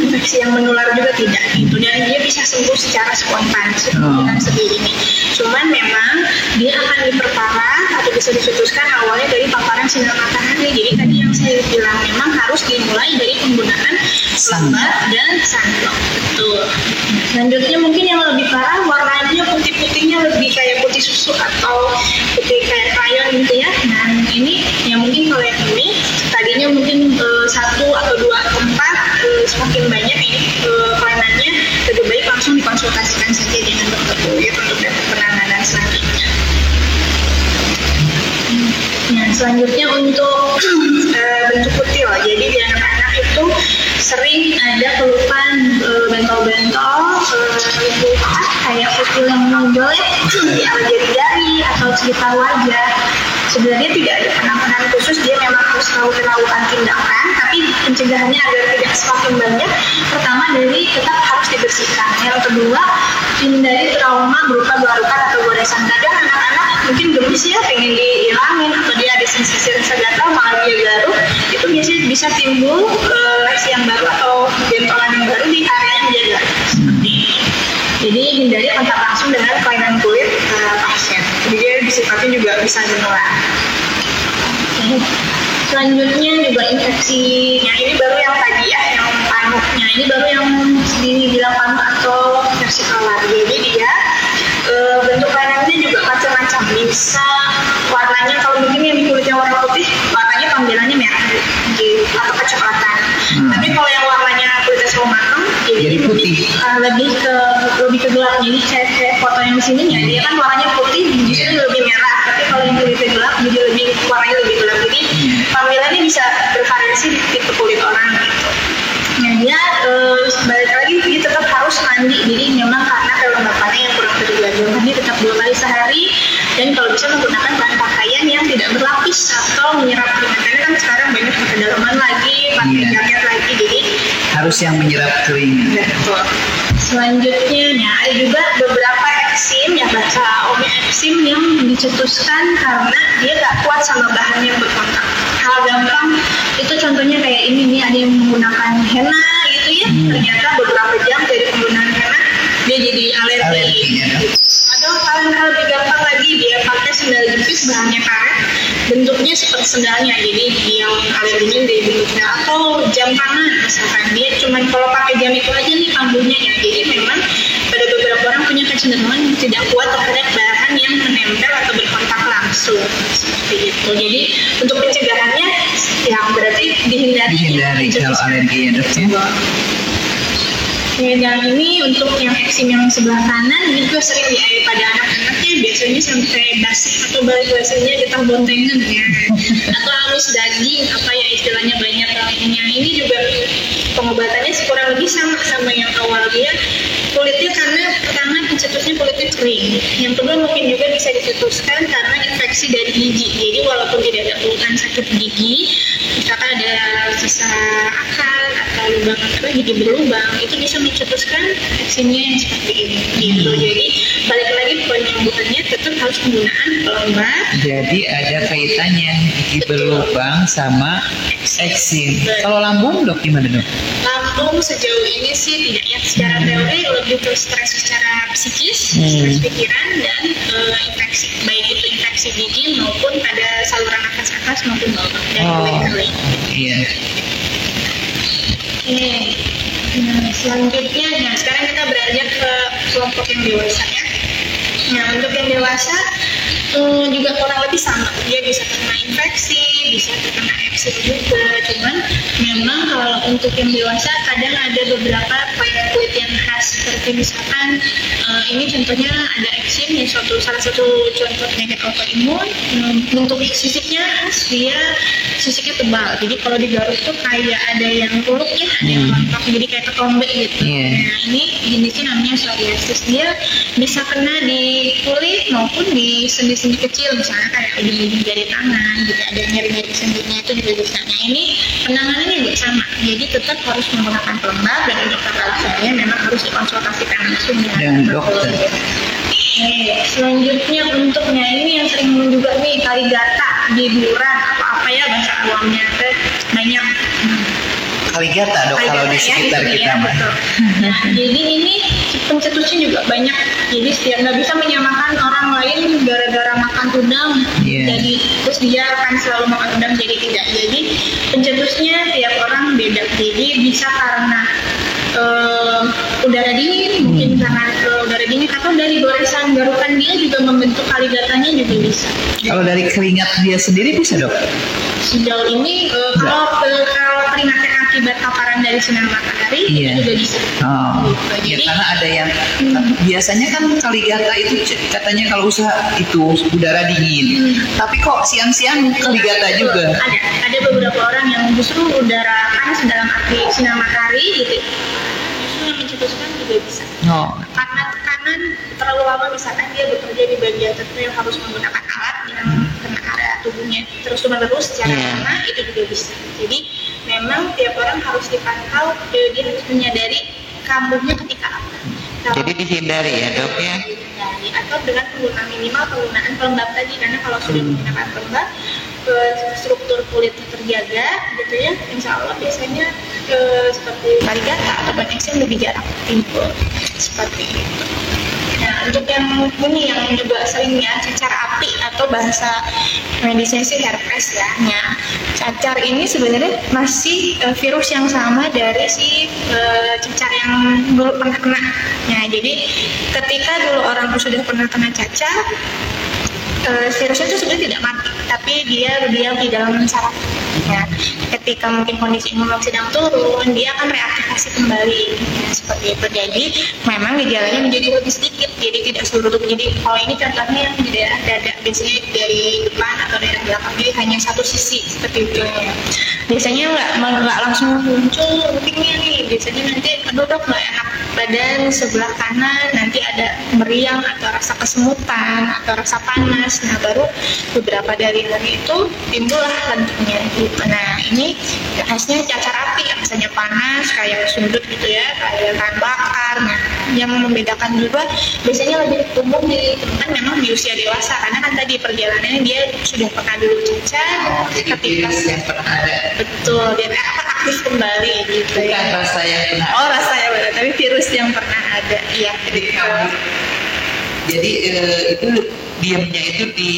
infeksi yang menular juga tidak gitu, dan dia bisa sembuh secara spontan dengan sendirinya. Cuman memang dia akan diperparah atau bisa diputuskan awalnya dari paparan sinar matahari. Jadi tadi yang saya bilang memang harus dimulai dari penggunaan sunblock dan sunblock. Betul. Selanjutnya mungkin yang lebih parah, warnanya putih-putihnya lebih kayak putih susu atau putih kayak rayon gitu ya. Nah ini yang mungkin kalau yang ini tadinya mungkin 1 atau 2 tempat, semakin banyak ini kelainannya, lebih baik langsung dikonsultasikan saja dengan dokter kulit untuk dapat penanganan selanjutnya. Nah, selanjutnya untuk bentuk kutil. Jadi di anak-anak itu sering ada keluhan bentol-bentol, kayak kutil yang menonjol ya, di jari-jari atau sekitar wajah. Sebenarnya tidak ada penanganan khusus, dia memang harus melakukan tindakan, tapi pencegahannya agar tidak semakin banyak. Pertama dari tetap harus dibersihkan. Yang kedua, hindari trauma berupa garukan atau goresan. Kadang anak-anak mungkin gemes ya, pengen dihilangin atau dia ada sensasi rasa gatal malah dia garuk, itu biasanya bisa timbul lesi yang baru atau bentolan yang baru di area yang dia garuk. Seperti ini. Jadi hindari kontak langsung dengan kelainan kulit pasien. Jadi dia sifatnya juga bisa menular. Selanjutnya juga infeksinya, ini baru yang tadi ya, yang panuhnya. Ini baru yang dibilang panuh atau versicolor. Jadi dia bentuk kelainannya juga macam-macam. Bisa warnanya, kalau mungkin yang di kulitnya warna putih, warnanya panggilannya merah atau kecoklatan. Tapi kalau yang warnanya kulitnya selalu matang, jadi putih. Lebih ke gelap. Jadi kayak foto yang di sini ya, dia kan warnanya putih, justru lebih merah. Tapi kalau yang kulitnya gelap, jadi warnanya lebih gelap. Jadi panggilannya bisa bervariasi di tipe kulit orang gitu. Nah dia balik lagi dia tetap harus mandi. Jadi memang karena kelembapannya yang kurang terjaga, mandi tetap 2 kali sehari, dan kalau bisa menggunakan bahan pakaian yang tidak berlapis atau menyerap keringat. Karena kan sekarang banyak pakai dalaman lagi, pakai jaket lagi, jadi harus yang menyerap keringat. Betul. Selanjutnya, nah, ada juga beberapa eksim, ya bahasa umumnya eksim yang dicetuskan karena dia nggak kuat sama bahan yang berkontak. Hal gampang itu contohnya kayak ini nih, ada yang menggunakan henna gitu ya, ternyata beberapa jam dari penggunaan henna dia jadi alergi. Atau hal-hal lebih gampang lagi, dia pakai sendal jepit bahannya karet, bentuknya seperti sendalnya, jadi yang alerginya dari bentuknya. Atau jam tangan misalkan, dia cuma kalau pakai jam itu aja nih kambuhnya ya. Jadi memang pada beberapa orang punya kecenderungan tidak kuat terhadap bahan yang menempel atau berkontak langsung seperti itu. Jadi untuk pencegahannya yang berarti dihindari kalau alergi ya dok ya. Dan ini untuk yang eksim yang sebelah kanan ini juga sering dialami pada anak-anaknya, biasanya sampai basi atau bahasanya getah bontengan ya, atau halus daging apa ya istilahnya banyak lainnya. Ini juga pengobatannya kurang lebih sama yang awal, dia kulitnya karena pertama pencetusnya kulitnya kering, yang kedua mungkin juga bisa dicetuskan karena infeksi dari gigi. Jadi walaupun tidak ada keluhan sakit gigi, misalkan ada sisa akal atau lubang gigi berlubang, itu bisa mencetuskan eksimnya yang seperti ini gitu. Jadi balik lagi penyembuhannya tetap harus penggunaan pelembab. Jadi ada kaitannya gigi berlubang sama eksim. Kalau lambung dok gimana dok? Lambung sejauh ini sih tidak ya, secara teori lebih ke stres secara psikis, stres pikiran dan infeksi, baik itu infeksi gigi maupun pada saluran nafas maupun bawah dan kulit kering. Iya. Oke. Nah, selanjutnya, nah sekarang kita beranjak ke kelompok yang dewasa ya. Nah untuk yang dewasa juga kurang lebih sama, dia bisa kena infeksi, bisa terkena eksim juga. Cuman memang kalau untuk yang dewasa kadang ada beberapa kulit yang khas, seperti misalkan ini contohnya ada eksim ya, salah satu contoh penyakit autoimun. Bentuk sisiknya khas, dia sisiknya tebal, jadi kalau digaruk tuh kayak ada yang peluk ya, ada yang lontok, jadi kayak ketombe gitu. Nah ini jenisnya namanya psoriasis. Dia bisa kena di kulit maupun di sendi-sendi kecil, misalnya kayak ujung-ujung jari tangan gitu, ada nyeri-nyeri sendinya itu juga bisa. Nah ini penanganannya juga sama, jadi tetap harus menggunakan pelembab, dan untuk tata laksanya memang harus dikonsultasikan langsung dengan dokter. Selanjutnya untuknya ini yang sering juga nih, kaligata, biduran, atau apa ya bahasa awamnya teh, banyak. Kaligata dok, kalau di sekitar ya, kita mah. Nah, jadi ini pencetusnya juga banyak. Jadi setiap nggak bisa menyamakan orang lain gara-gara makan udang. Jadi terus dia akan selalu makan udang, jadi tidak. Jadi pencetusnya tiap orang beda. Jadi bisa karena udara dingin, mungkin karena udara dingin, atau dari goresan garukan dia juga membentuk kaligatanya juga bisa. Kalau dari keringat dia sendiri bisa dok? Sejauh ini kalau keringatnya akibat paparan dari sinar matahari itu juga bisa. Gitu. Jadi, karena ada yang biasanya kan kaligata itu katanya kalau usaha itu udara dingin, tapi kok siang-siang kaligata juga. Ada beberapa orang yang justru udara panas dalam arti sinar matahari gitu, justru yang mencetuskan juga bisa. Karena tekanan terlalu lama, misalkan dia bekerja di bagian tertentu yang harus menggunakan alat yang kena area tubuhnya terus-menerus secara lama, itu juga bisa. Jadi memang tiap orang harus dipantau, dia harus menyadari kambuhnya ketika apa. Jadi dihindari ya dok ya? Atau dengan penggunaan pelembab tadi, karena kalau sudah menggunakan pelembab, struktur kulitnya terjaga gitu ya, insya Allah biasanya seperti kaligata atau eksim lebih jarang timbul seperti itu. Nah untuk yang ini yang juga sering ya, cacar api atau bahasa medisnya sih herpes ya. Nah, cacar ini sebenarnya masih virus yang sama dari si cacar yang dulu pernah kena. Nah jadi ketika dulu orang sudah pernah kena cacar, virusnya itu sebenarnya tidak mati, tapi dia diam di dalam saraf. Ya, ketika mungkin kondisi imun sedang turun, dia akan reaktivasi kembali. Ya, seperti itu. Jadi memang gejalanya menjadi lebih sedikit, jadi tidak seluruh tubuh. Jadi kalau ini contohnya yang di daerah dada, biasanya dari depan atau daerah belakang, jadi hanya satu sisi seperti itu. Ya. Biasanya nggak langsung muncul pentingnya nih. Biasanya nanti aduh dok nggak enak badan sebelah kanan, nanti ada meriang atau rasa kesemutan atau rasa panas. Nah baru beberapa dari hari itu timbullah lentiknya gitu. Nah ini khasnya cacar api, rasanya panas kayak sundut gitu ya, kayak bahan bakar. Nah yang membedakan juga biasanya lebih umum di teman memang di usia dewasa, karena kan tadi perjalanannya dia sudah pernah dulu cacar, ketika yang pernah ada. Betul, dia aktif kembali gitu. Bukan ya. Rasa yang pernah. Rasa yang benar, tapi virus yang pernah ada. Iya. Jadi itu diamnya itu di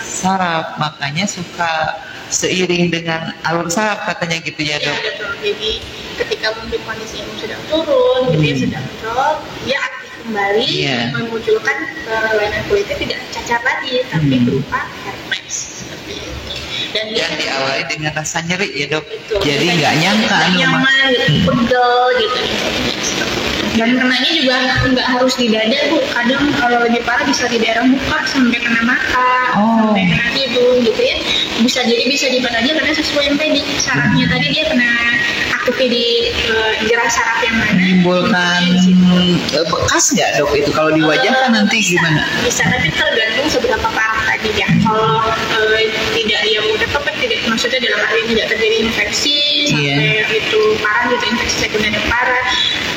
saraf, makanya suka seiring dengan alur saraf katanya gitu ya dok. Iya betul. Jadi ketika mungkin kondisi imun sedang turun, dia sedang drop, dia aktif kembali, memunculkan kelainan kulitnya tidak cacar lagi, tapi berupa herpes seperti itu. Dan diawali dengan rasa nyeri ya dok. Betul. Jadi nggak nyangka, nyaman, pegel gitu. Dan kenanya juga nggak harus di dada bu, kadang kalau lebih parah bisa di daerah muka sampai kena mata, sampai kena hidung gitu ya. Bisa di mana aja, karena sesuai yang tadi sarafnya tadi dia kena aktifnya di jerat saraf yang mana. Menimbulkan bekas nggak dok itu kalau di wajah kan nanti gimana? Bisa, tapi tergantung seberapa parah tadi ya. Kalau tidak dia udah tidak, maksudnya dalam arti tidak terjadi infeksi sampai itu parah gitu, infeksi sekunder yang parah,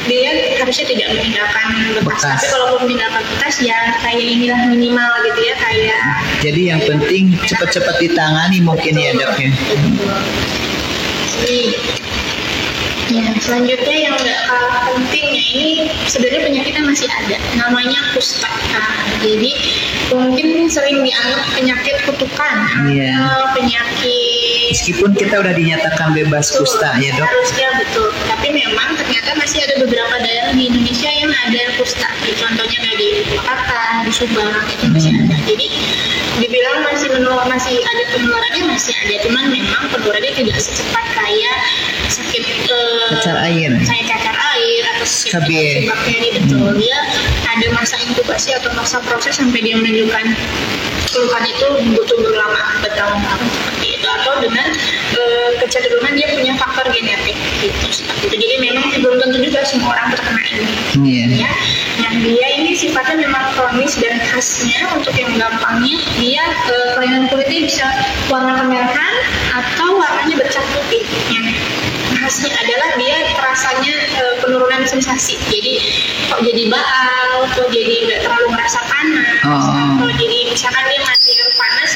dia harusnya tidak meninggalkan bekas. Tapi kalau meninggalkan bekas ya kayak inilah minimal gitu ya, kayak. Jadi yang penting cepat-cepat ditangani mungkin ya dok ya. Ya, selanjutnya yang nggak kalah pentingnya ini sebenarnya penyakitnya masih ada, namanya kusta. Jadi mungkin sering dianggap penyakit kutukan atau penyakit Meskipun kita udah dinyatakan bebas kusta ya dok. Harusnya betul. Tapi memang ternyata masih ada beberapa daerah di Indonesia yang ada kusta. Contohnya kayak di Jakarta, di Subang itu masih ada. Jadi dibilang masih ada penularannya masih ada. Cuman memang penularannya tidak secepat kayak sakit cacar air. Kayak cacar air atau KB. bakteri betul. Dia ada masa inkubasi atau masa proses sampai dia menunjukkan keluhan itu butuh berlama bertahun-tahun seperti itu, atau dengan kecenderungan dia punya faktor genetik gitu seperti itu. Jadi memang belum tentu juga semua orang terkena ini. Ya. Nah dia ini sifatnya memang kronis dan khasnya untuk yang gampangnya dia kelainan kulitnya bisa warna kemerahan atau warnanya bercat putih. Khasnya adalah dia rasanya penurunan sensasi. Jadi kok jadi baal, kok jadi nggak terlalu merasa panas, atau jadi misalkan dia mandi air panas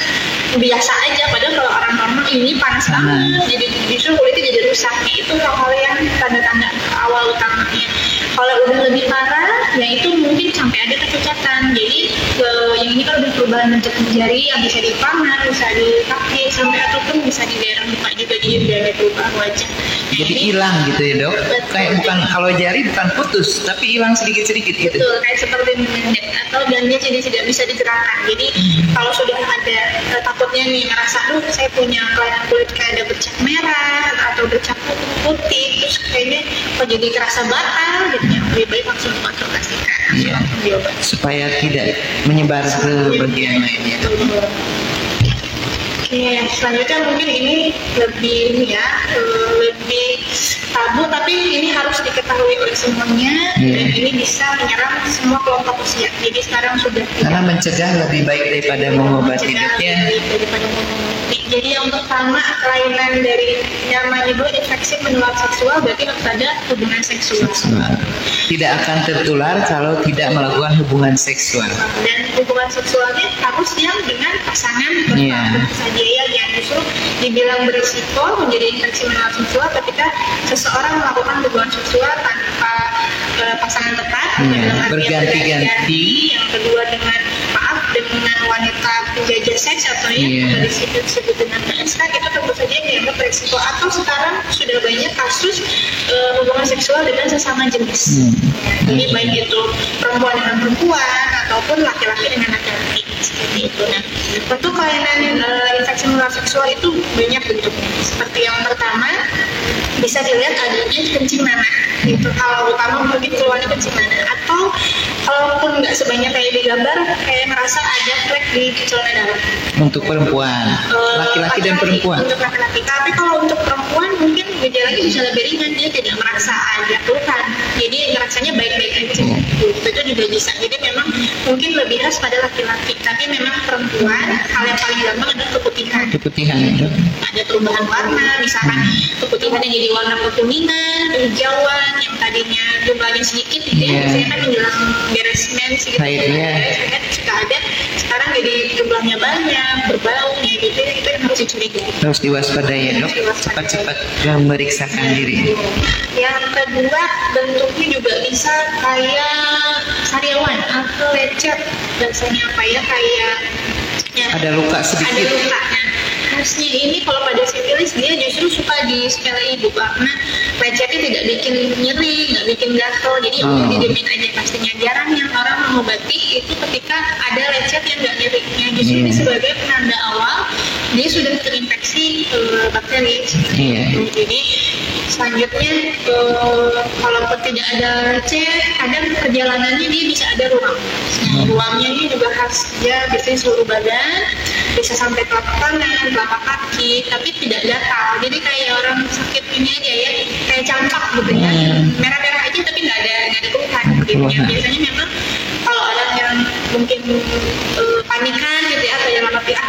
biasa aja. Padahal kalau orang normal ini panas banget, jadi justru kulitnya jadi rusak. Itu hal-hal yang tanda-tanda awal utamanya. Kalau udah lebih parah, ya itu mungkin sampai ada kecacatan. Jadi yang ini kan udah perubahan bentuk jari yang bisa di tangan, bisa di kaki, sampai ataupun bisa di daerah muka juga, jadi udah ada perubahan wajah. Jadi hilang gitu ya dok? Kayak bukan, kalau jari bukan putus, tapi hilang sedikit-sedikit gitu. Betul, kayak seperti mendek atau dan dia jadi tidak bisa digerakkan. Jadi kalau sudah ada takutnya nih ngerasa, saya punya kelainan kulit kayak ada bercak merah atau bercak putih, terus kayaknya kok jadi kerasa batal gitu ya, lebih baik langsung konsultasikan. Iya. Supaya tidak menyebar ke bagian lainnya. Oke, selanjutnya mungkin ini lebih tabu, tapi ini harus diketahui oleh semuanya dan ini bisa menyerang semua kelompok usia. Jadi sekarang sudah karena mencegah lebih baik daripada mengobati ya. Jadi yang pertama kelainan dari namanya dulu infeksi menular seksual, berarti harus ada hubungan seksual. Tidak akan tertular kalau tidak melakukan hubungan seksual. Dan hubungan seksualnya harus yang dengan pasangan saja yang justru dibilang berisiko menjadi infeksi menular seksual ketika seseorang melakukan hubungan seksual tanpa pasangan tepat, berganti-ganti. Yang kedua dengan wanita penjajah seks atau yang disebut dengan PSK, itu tentu saja dianggap berisiko. Atau sekarang sudah banyak kasus hubungan seksual dengan sesama jenis. Jadi baik itu perempuan dengan perempuan ataupun laki-laki dengan laki-laki seperti itu. Nah, tentu kelainan infeksi menular seksual itu banyak bentuknya. Seperti yang pertama bisa dilihat adanya kencing nanah. Itu hal utama, mungkin keluarnya kencing nanah. Atau kalaupun nggak sebanyak kayak di gambar, kayak merasa ada flek di celana dalam. Untuk perempuan, laki-laki dan perempuan. Untuk laki-laki. Tapi kalau untuk perempuan mungkin gejalanya bisa lebih ringan, dia tidak merasa ada keluhan. Jadi rasanya baik-baik aja. Itu juga bisa. Jadi memang mungkin lebih khas pada laki-laki. Tapi memang perempuan hal yang paling gampang adalah keputihan. Keputihan itu. Ada perubahan warna, misalkan keputihan yang jadi warna kekuningan, kehijauan yang tadinya jumlahnya sedikit, gitu ya. Biasanya kan menjelang beres mens gitu. Suka ada. Sekarang jadi jumlahnya banyak, berbau, gitu ya, itu yang harus dicurigai. Harus diwaspadai ya dok, cepat-cepat memeriksakan diri. Yang kedua bentuknya juga bisa kayak sariawan atau lecet, biasanya apa ya, kayak ada luka sedikit. Ada luka. Khasnya ini kalau pada sifilis dia justru suka di skala ibu karena lecetnya tidak bikin nyeri, nggak bikin gatal, jadi didiemin aja. Pastinya jarang yang orang mengobati itu ketika ada lecet yang nggak nyerinya, justru ini sebagai penanda awal dia sudah terinfeksi bakteri. Jadi selanjutnya kalaupun tidak ada lecet, kadang perjalanannya dia bisa ada ruam. Ruamnya ini juga khas, dia biasanya seluruh badan, bisa sampai telapak tangan, telapak kaki, tapi tidak gatal. Jadi kayak orang sakit ini aja ya, kayak campak gitu ya, merah-merah aja tapi nggak ada keluhan. Gitu ya. Biasanya memang kalau orang yang mungkin panikan gitu ya, atau yang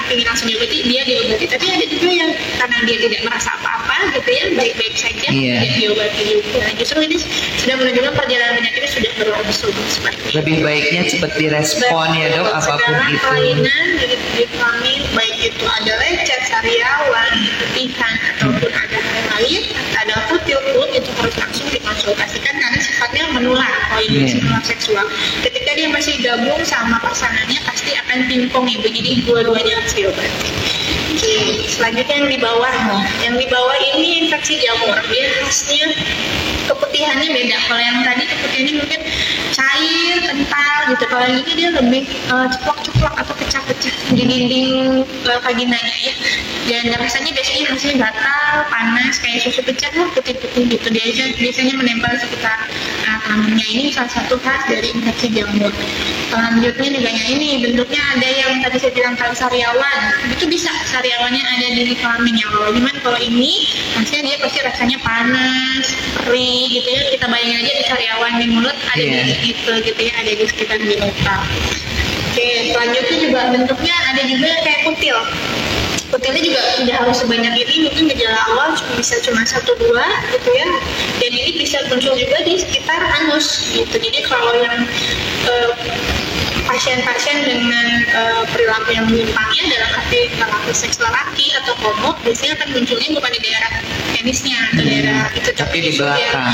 ingin langsung diobati, dia diobati. Tapi ada juga yang karena dia tidak merasa apa-apa gitu ya, baik-baik saja, dia diobati juga. Justru ini sudah menunjukkan perjalanan penyakitnya sudah berlangsung seperti itu. Lebih baiknya cepat direspon ya dok, apapun itu. Kelainan dari kelamin, baik itu ada lecet, sariawan, keputihan, ataupun ada hal lain, ada kutil itu harus langsung dikonsultasikan karena sifatnya menular. Kalau ini menular seksual, ketika dia masih gabung sama pasangannya pasti akan pingpong ibu, jadi dua-duanya harus diobati. Oke, selanjutnya yang di bawah nih. Yang di bawah ini infeksi jamur. Dia khasnya keputihannya beda. Kalau yang tadi keputihannya mungkin cair, kental gitu. Kalau yang ini dia lebih ceplok-ceplok atau pecah-pecah di dinding vaginanya ya. Dan rasanya biasanya gatal, panas, kayak susu pecah, putih-putih gitu. Dia biasanya menempel sekitar kelaminnya. Ini salah satu khas dari infeksi jamur. Selanjutnya juga ini bentuknya ada yang tadi saya bilang kalau sariawan. Itu bisa sariawannya ada di kelaminnya. Kalau ini maksudnya dia pasti rasanya panas, perih gitu ya. Kita bayangin aja di sariawan di mulut ada di gitu ya, ada di sekitar genital. Oke, selanjutnya juga bentuknya ada juga kayak kutil. Kutilnya juga tidak harus sebanyak ini, mungkin gejala awal cuma 1-2 gitu ya. Dan ini bisa muncul juga di sekitar anus gitu. Jadi kalau yang pasien-pasien dengan perilaku yang menyimpangnya dalam arti perilaku seks lelaki atau homo biasanya akan munculnya bukan di daerah penisnya atau daerah itu, tapi di belakang.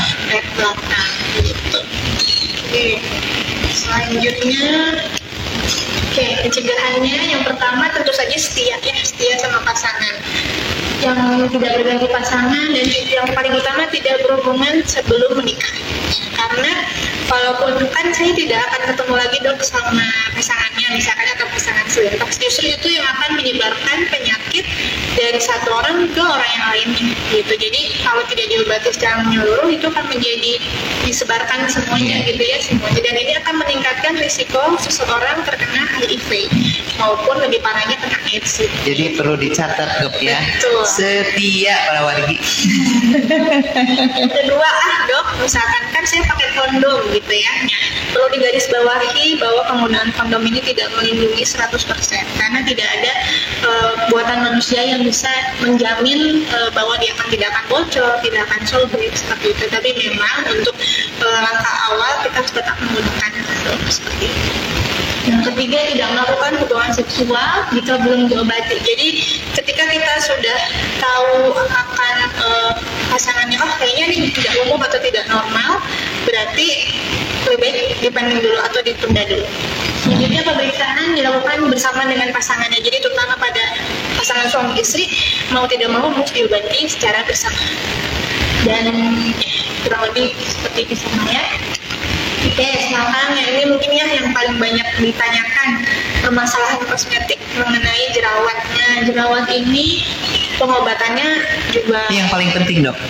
Belakang gitu. Oke. Selanjutnya pencegahannya yang pertama tentu saja setia sama pasangan. Yang tidak berganti pasangan dan yang paling utama tidak berhubungan sebelum menikah. Karena walaupun kan saya tidak akan ketemu lagi dok sama pasangannya misalkan atau pasangan selingkuh, justru itu yang akan menyebarkan penyakit dari satu orang ke orang yang lainnya gitu. Jadi kalau tidak diobati secara menyeluruh itu akan menjadi disebarkan semuanya gitu ya semuanya, dan ini akan meningkatkan risiko seseorang terkena HIV maupun lebih parahnya kena AIDS. Jadi perlu dicatat dok ya. Betul. Setia para wargi. Kedua dok, misalkan kan saya pakai kondom gitu ya. Perlu digarisbawahi bahwa penggunaan kondom ini tidak melindungi 100% karena tidak ada buatan manusia yang bisa menjamin bahwa dia tidak akan bocor, tidak akan sobek seperti itu. Tapi memang untuk langkah awal kita harus tetap menggunakan kondom seperti itu. Yang ketiga, tidak melakukan hubungan seksual jika belum diobati. Jadi ketika kita sudah tahu akan pasangannya, kayaknya ini tidak umum atau tidak normal, berarti lebih baik dipending dulu atau ditunda dulu. Selanjutnya pemeriksaan dilakukan bersama dengan pasangannya. Jadi terutama pada pasangan suami istri, mau tidak mau harus diobati secara bersama. Dan kurang lebih seperti itu ya. Oke, sekarang yang ini mungkin ya yang paling banyak ditanyakan, permasalahan kosmetik mengenai jerawatnya. Jerawat ini pengobatannya juga yang paling penting dok,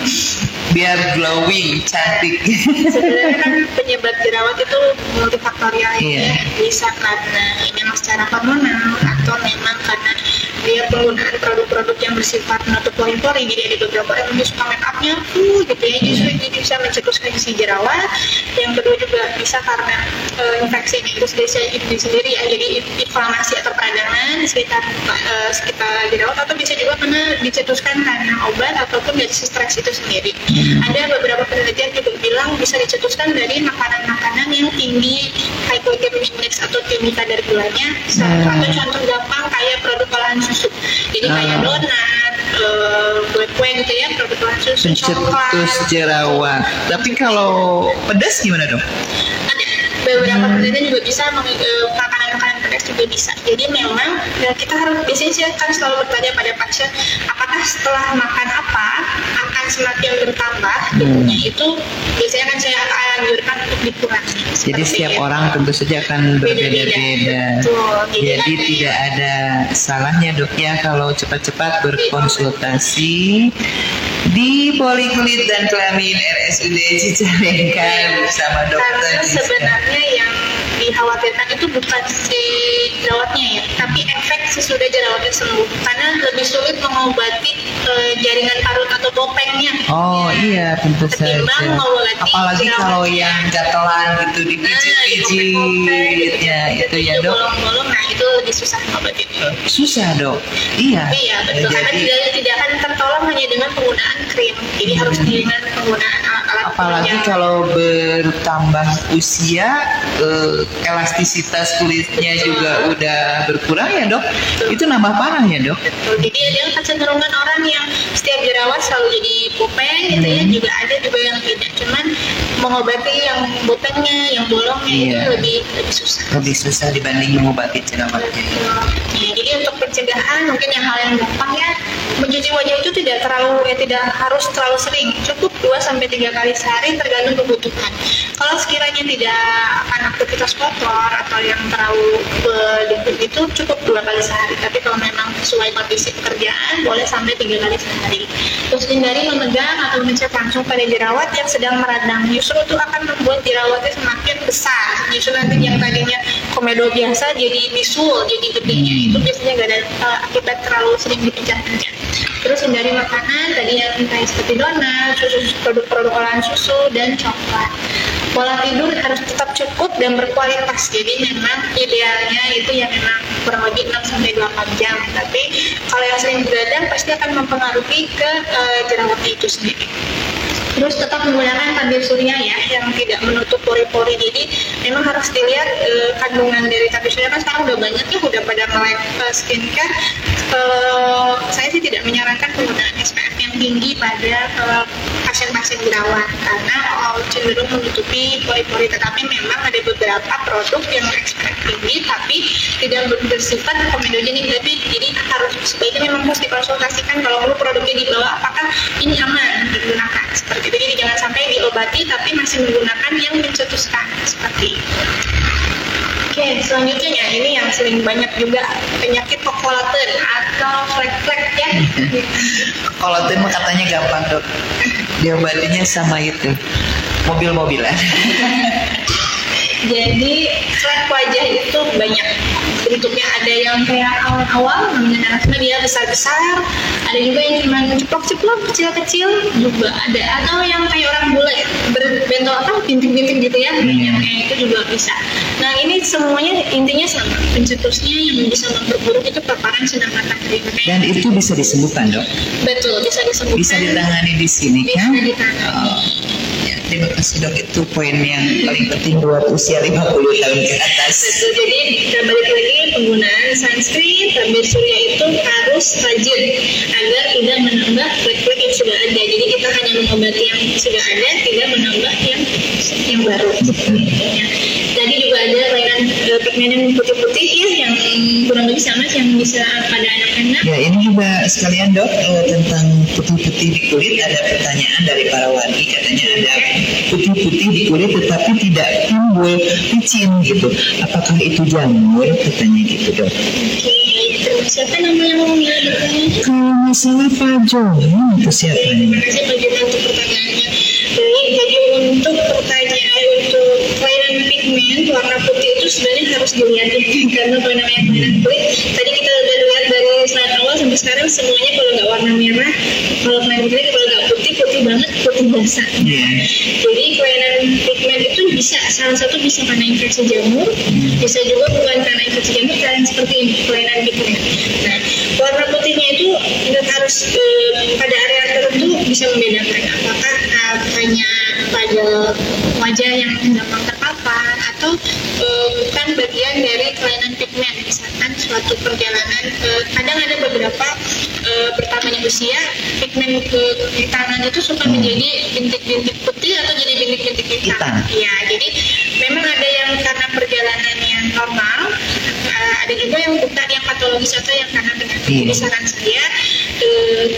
biar glowing, cantik. Sebenarnya kan penyebab jerawat itu multifaktorial ya. Bisa karena memang secara hormonal atau memang karena dia penggunaan produk-produk yang bersifat menutup pori-pori. Jadi ada beberapa orang yang suka make upnya gitu ya, justru ini bisa mencetuskan si jerawat. Yang kedua juga bisa karena infeksi itu sendiri ya, jadi inflamasi atau peradangan di sekitar jerawat, atau bisa juga karena dicetuskan karena obat ataupun dari stres itu sendiri. Ada beberapa penelitian juga bilang bisa dicetuskan dari makanan-makanan yang tinggi high glycemic index atau tinggi kadar gulanya. Atau contoh gampang kayak produk olahan susu, jadi kayak donat, kue-kue gitu ya, produk olahan susu, coklat. Pencetus jerawat. Tapi kalau pedas gimana dong? Ada beberapa penelitian juga bisa makanan-makanan pedas juga bisa. Jadi memang kita harus biasanya saya kan selalu bertanya pada pasien, apakah setelah makan apa akan semakin bertambah tubuhnya. Itu biasanya kan saya anjurkan untuk dikurangi. Jadi setiap orang tentu saja akan berbeda-beda. Jadi tidak ada salahnya dok ya kalau cepat-cepat berkonsultasi di Poliklinik dan Kelamin RSUD Cicalengka bersama dokter. Karena sebenarnya yang dikhawatirkan itu bukan si jerawatnya ya, tapi efek sesudah jerawatnya sembuh. Karena lebih sulit mengobati jaringan parut atau bopengnya. Oh iya, tentu saja. Apalagi kalau yang gatelan gitu dipijit-pijit ya itu ya dok. Bolong-bolong, nah itu lebih susah mengobati. Susah dok. Iya. Iya betul. Karena tidak akan tertolong hanya dengan penggunaan krim. Jadi harus dengan penggunaan alat. Apalagi kalau bertambah usia, elastisitas kulitnya juga udah berkurang ya dok. Itu nambah parah ya dok. Betul. Jadi ada kecenderungan orang yang setiap jerawat selalu jadi pupeng gitu ya, juga ada juga yang tidak. Cuman mengobati yang botengnya, yang bolongnya itu lebih susah. Lebih susah dibanding mengobati jerawatnya. Ya, jadi untuk pencegahan mungkin yang hal yang gampang ya, mencuci wajah itu tidak harus terlalu sering, cukup 2-3 kali sehari tergantung kebutuhan. Kalau sekiranya tidak akan aktivitas kotor atau yang terlalu berdebu itu cukup 2 kali sehari, tapi kalau memang sesuai kondisi pekerjaan boleh sampai 3 kali sehari. Terus hindari memegang atau mencet langsung pada jerawat yang sedang meradang, justru itu akan membuat jerawatnya semakin besar. Justru nanti yang tadinya komedo biasa jadi bisul, jadi gedenya itu biasanya gak ada akibat terlalu sering dipencet-pencet. Terus hindari makanan tadi yang kayak seperti donat, produk-produk olahan susu, dan coklat. Pola tidur harus tetap cukup dan berkualitas, jadi memang idealnya itu yang memang kurang lebih 6-8 jam. Tapi kalau yang sering begadang pasti akan mempengaruhi ke jerawatnya itu sendiri. Terus tetap menggunakan tabir surya ya, yang tidak menutup pori-pori. Jadi memang harus dilihat kandungan dari tabir surya, kan sekarang udah banyak ya, udah pada melek skincare. Saya sih tidak menyarankan penggunaan SPF yang tinggi pada pasien-pasien jerawat karena cenderung menutupi pori-pori. Tetapi memang ada beberapa produk yang SPF tinggi tapi tidak bersifat komedogenik, jadi sebaiknya memang harus dikonsultasikan kalau perlu produknya dibawa apakah ini aman digunakan seperti itu. Jadi jangan sampai diobati tapi masih menggunakan yang mencetuskan seperti itu. Oke, selanjutnya ya, ini yang sering banyak juga penyakit kokolaten atau flek-flek ya. Kokolaten mah katanya gampang dok, diobatinya sama itu mobil-mobilan. Jadi flek wajah itu banyak bentuknya, ada yang kayak awal-awal namanya anak dia besar-besar, ada juga yang cuma ceplok-ceplok kecil-kecil juga ada, atau yang kayak orang bule berbentuk bintik-bintik gitu ya, yang kayak itu juga bisa. Nah ini semuanya intinya sama, pencetusnya yang bisa memperburuk itu paparan sinar matahari. Dan itu bisa disembuhkan dok? Betul, bisa disembuhkan. Bisa ditangani di sini kan? Bisa ditangani. Terima kasih dok, itu poin yang paling penting buat usia 50 tahun ke atas. Betul, jadi balik lagi penggunaan sunscreen, tabir surya itu harus rajin agar tidak menambah flek-flek yang sudah ada. Jadi kita hanya mengobati yang sudah ada, tidak menambah yang baru. Ya. Jadi juga ada kelainan pigmen yang putih-putih ya, yang kurang lebih sama yang bisa pada anak-anak. Ya ini juga sekalian dok, tentang putih-putih di kulit ada pertanyaan dari para wali, katanya ada putih-putih di kulit tetapi tidak timbul licin gitu. Apakah itu jamur? Katanya gitu dok. Oke, siapa nama yang mau bertanya? Kalau masalah Pak Johan itu siapa? Terima kasih Pak Johan untuk pertanyaannya. Jadi untuk pertanyaan untuk kelainan pigmen warna putih itu sebenarnya harus dilihat karena kelainan kulit. Tadi kita udah lihat dari slide awal sampai sekarang semuanya kalau nggak warna merah, kalau kelainan kulit kalau nggak putih banget, putih basah. Jadi kelainan pigmen itu bisa, salah satu bisa karena infeksi jamur, bisa juga bukan karena infeksi jamur, kelainan seperti ini, kelainan pigmen. Nah, warna putihnya itu nggak harus pada area tertentu bisa membedakan apakah hanya pada wajah yang gampang terpapar atau bukan bagian dari kelainan pigmen. Misalkan suatu perjalanan, kadang ada beberapa bertambahnya usia, pigmen di tangan itu suka menjadi bintik-bintik putih atau jadi bintik-bintik hitam. Ya, jadi memang ada yang karena perjalanan yang normal, ada juga yang bukan yang patologis atau yang karena penyakit. Jadi saran saya,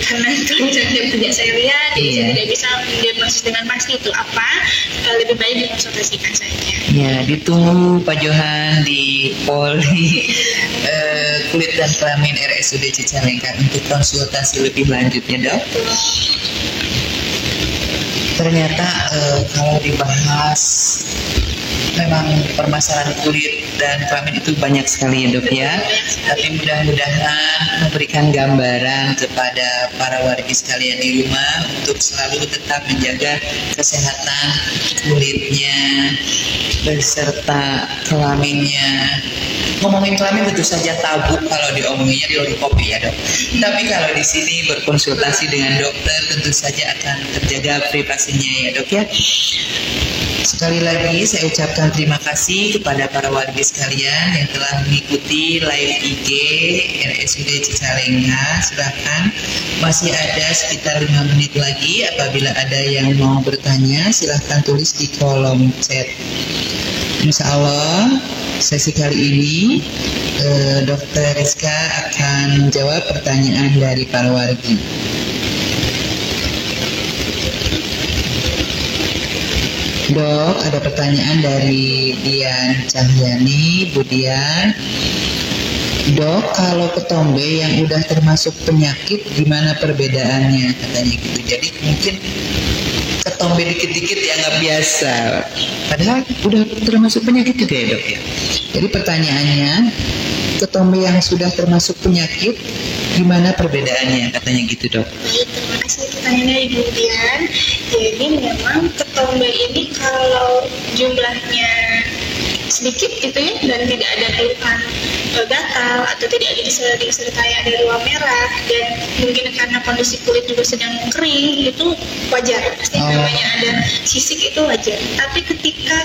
karena tulisannya tidak saya lihat, jadi saya tidak bisa diagnosis dengan pasti itu apa, lebih baik dikonsultasikan saja. Ya, ditunggu Pak Johan di Poli Kulit dan Kelamin RSUD Cicalengka untuk konsultasi lebih lanjutnya dok. Ternyata kalau dibahas memang permasalahan kulit dan kelamin itu banyak sekali ya dok ya. Tapi mudah-mudahan memberikan gambaran kepada para warga sekalian di rumah untuk selalu tetap menjaga kesehatan kulitnya beserta kelaminnya. Ngomongin kelamin tentu saja tabu kalau diomonginnya di warung kopi ya dok. Tapi kalau di sini berkonsultasi dengan dokter tentu saja akan terjaga privasinya ya dok ya. Sekali lagi saya ucapkan terima kasih kepada para warga sekalian yang telah mengikuti live IG RSUD Cicalengka. Silahkan, masih ada sekitar 5 menit lagi. Apabila ada yang mau bertanya, silahkan tulis di kolom chat. Insya Allah sesi kali ini Dr. Rizka akan menjawab pertanyaan dari para wargi. Dok, ada pertanyaan dari Dian Cahyani. Bu Dian, Dok, kalau ketombe yang udah termasuk penyakit, gimana perbedaannya? Katanya gitu. Jadi mungkin ketombe dikit-dikit ya nggak biasa. Padahal udah termasuk penyakit juga ya, Dok ya. Jadi pertanyaannya, ketombe yang sudah termasuk penyakit, gimana perbedaannya? Katanya gitu, Dok. Baik, terima kasih pertanyaannya Ibu Dian. Jadi memang ketombe ini kalau jumlahnya sedikit gitu ya, dan tidak ada keluhan gatal atau tidak ada disertai ada ruam merah, dan mungkin karena kondisi kulit juga sedang kering, itu wajar. Pasti namanya ada sisik itu wajar. Tapi ketika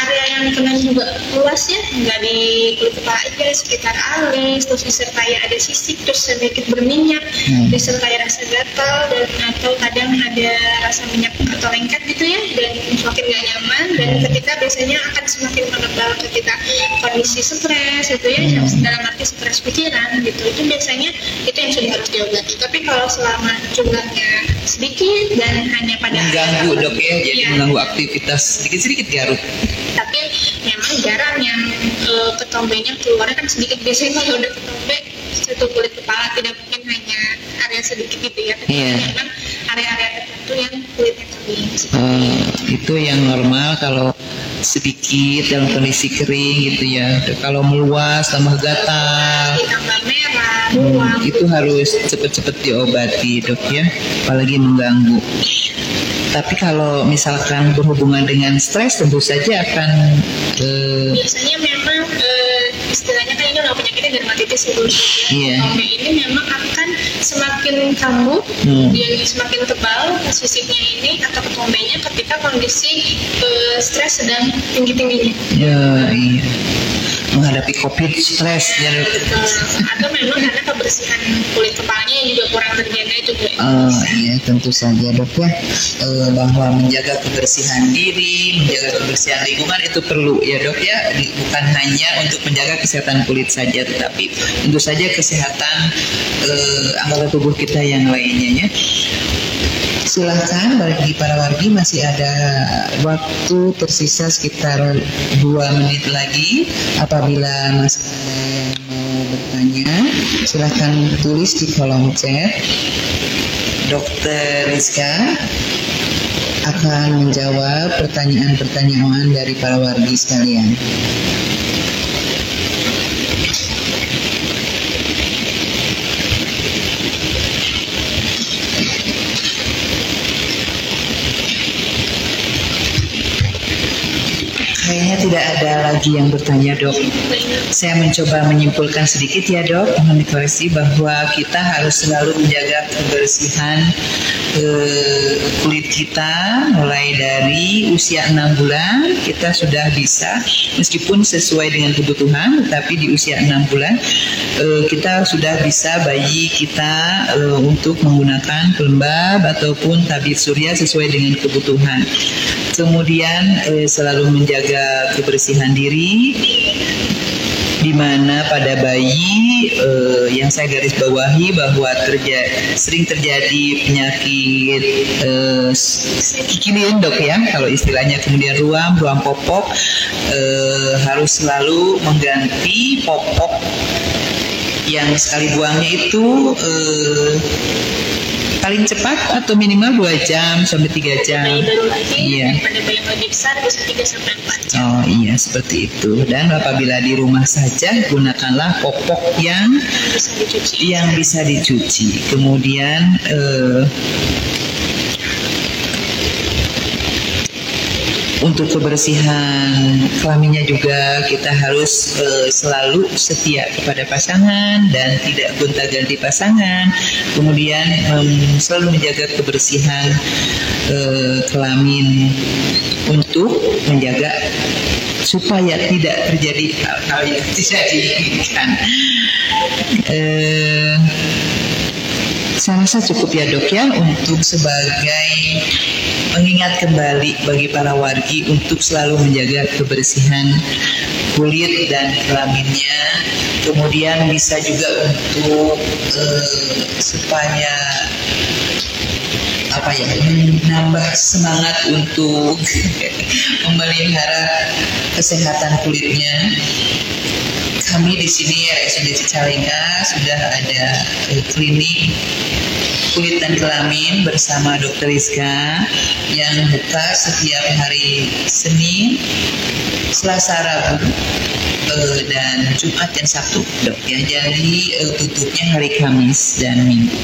area yang kena juga luas ya, nggak di kulit kepala aja, sekitar alis, terus disertai ada sisik, terus sedikit berminyak, disertai rasa gatal, dan atau kadang ada rasa minyak atau lengket gitu ya, dan semakin nggak nyaman, dan ketika biasanya akan semakin menebal ketika kondisi stres itu ya, dalam arti stres pikiran gitu, itu biasanya itu yang sudah harus diobati. Tapi kalau selama jumlahnya sedikit dan hanya pada mengganggu, Dok ya, jadi mengganggu aktivitas sedikit-sedikit garuk. Tapi memang jarang yang ketombenya keluarnya kan sedikit. Biasanya kalau udah ketombe satu kulit kepala, tidak mungkin hanya area sedikit gitu ya. Memang area-area tertentu yang kulitnya kering. Itu yang normal kalau sedikit dalam kondisi kering gitu ya. Kalau meluas tambah gatal, tambah merah, buang, itu harus cepat-cepat diobati, Dok ya, apalagi mengganggu. Tapi kalau misalkan berhubungan dengan stres, tentu saja akan biasanya memang istilahnya kan ini udah penyakitnya dermatitis itu. Ketombe ini memang akan semakin kambuh, dia semakin tebal sisiknya ini atau ketombenya ketika kondisi stres sedang tinggi-tingginya. Iya. Menghadapi COVID, stres ya, Dok. Atau memang karena kebersihan kulit kepalanya yang juga kurang terjaga juga. Iya, tentu saja, Dok ya. Bahwa menjaga kebersihan diri, menjaga kebersihan lingkungan itu perlu ya, Dok ya. Bukan hanya untuk menjaga kesehatan kulit saja, tetapi tentu saja kesehatan anggota tubuh kita yang lainnya ya. Silahkan bagi para wargi, masih ada waktu tersisa sekitar 2 menit lagi. Apabila masih ada yang mau bertanya, silahkan tulis di kolom chat. Dr. Rizka akan menjawab pertanyaan-pertanyaan dari para wargi sekalian. Kayaknya tidak ada lagi yang bertanya, Dok. Saya mencoba menyimpulkan sedikit ya, Dok. Mohon dikoreksi bahwa kita harus selalu menjaga kebersihan kulit kita mulai dari usia 6 bulan. Kita sudah bisa, meskipun sesuai dengan kebutuhan, tetapi di usia 6 bulan kita sudah bisa bayi kita untuk menggunakan pelembab ataupun tabir surya sesuai dengan kebutuhan. Kemudian selalu menjaga kebersihan diri, di mana pada bayi yang saya garis bawahi bahwa sering terjadi penyakit kikilin, Dok ya, kalau istilahnya. Kemudian ruam popok, harus selalu mengganti popok yang sekali buangnya itu paling cepat atau minimal 2 jam sampai 3 jam. Bayi baru lahir, iya. Pada bayi yang lebih besar bisa 3 sampai 4 jam. Oh iya, seperti itu. Dan apabila di rumah saja, gunakanlah popok yang bisa dicuci. Kemudian untuk untuk kebersihan kelaminnya juga kita harus selalu setia kepada pasangan dan tidak gonta-ganti pasangan. Kemudian selalu menjaga kebersihan kelamin untuk menjaga supaya tidak terjadi hal-hal yang tidak diinginkan. Saya rasa cukup ya dok ya untuk sebagai mengingat kembali bagi para wargi untuk selalu menjaga kebersihan kulit dan kelaminnya. Kemudian bisa juga untuk supaya menambah semangat untuk memelihara kesehatan kulitnya. Kami di sini RSUD Cicalengka sudah ada klinik kulit dan kelamin bersama Dr. Rizka yang buka setiap hari Senin, Selasa, Rabu, dan Jumat dan Sabtu, dok ya. Jadi tutupnya hari Kamis dan Minggu.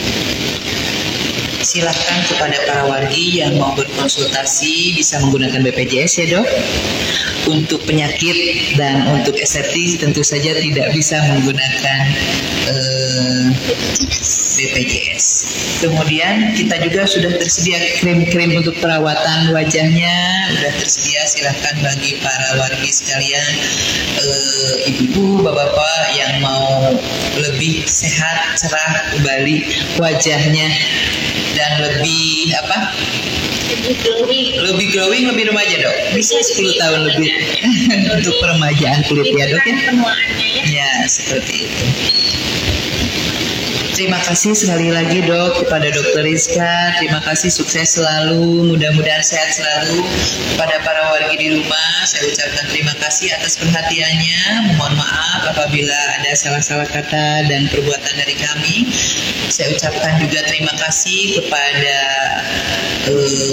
Silahkan kepada para wargi yang mau berkonsultasi bisa menggunakan BPJS ya dok. Untuk penyakit dan untuk estetik tentu saja tidak bisa menggunakan BPJS. Kemudian kita juga sudah tersedia krim-krim untuk perawatan wajahnya, sudah tersedia. Silahkan bagi para wargi sekalian, ibu-ibu, bapak-bapak yang mau lebih sehat, cerah kembali wajahnya dan lebih lebih glowing, lebih remaja dok. Bisa 10 tahun lebih untuk peremajaan kulit ya dok ya. Ya seperti itu. Terima kasih sekali lagi dok kepada Dr. Rizka. Terima kasih, sukses selalu, mudah-mudahan sehat selalu. Kepada para wargi di rumah saya ucapkan terima kasih atas perhatiannya. Mohon maaf apabila ada salah-salah kata dan perbuatan dari kami. Saya ucapkan juga terima kasih kepada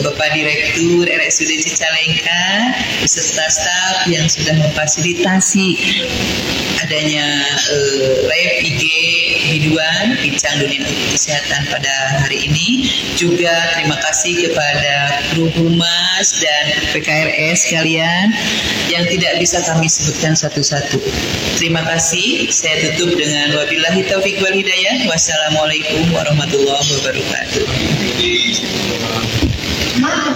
Bapak Direktur RSUD Cicalengka beserta staf yang sudah memfasilitasi adanya live IG biduan bincang dunia kesehatan pada hari ini. Juga terima kasih kepada kru humas dan PKRS kalian yang tidak bisa kami sebutkan satu-satu. Terima kasih. Saya tutup dengan wabillahi taufiq wal hidayah. Wassalamualaikum warahmatullahi wabarakatuh. Ma,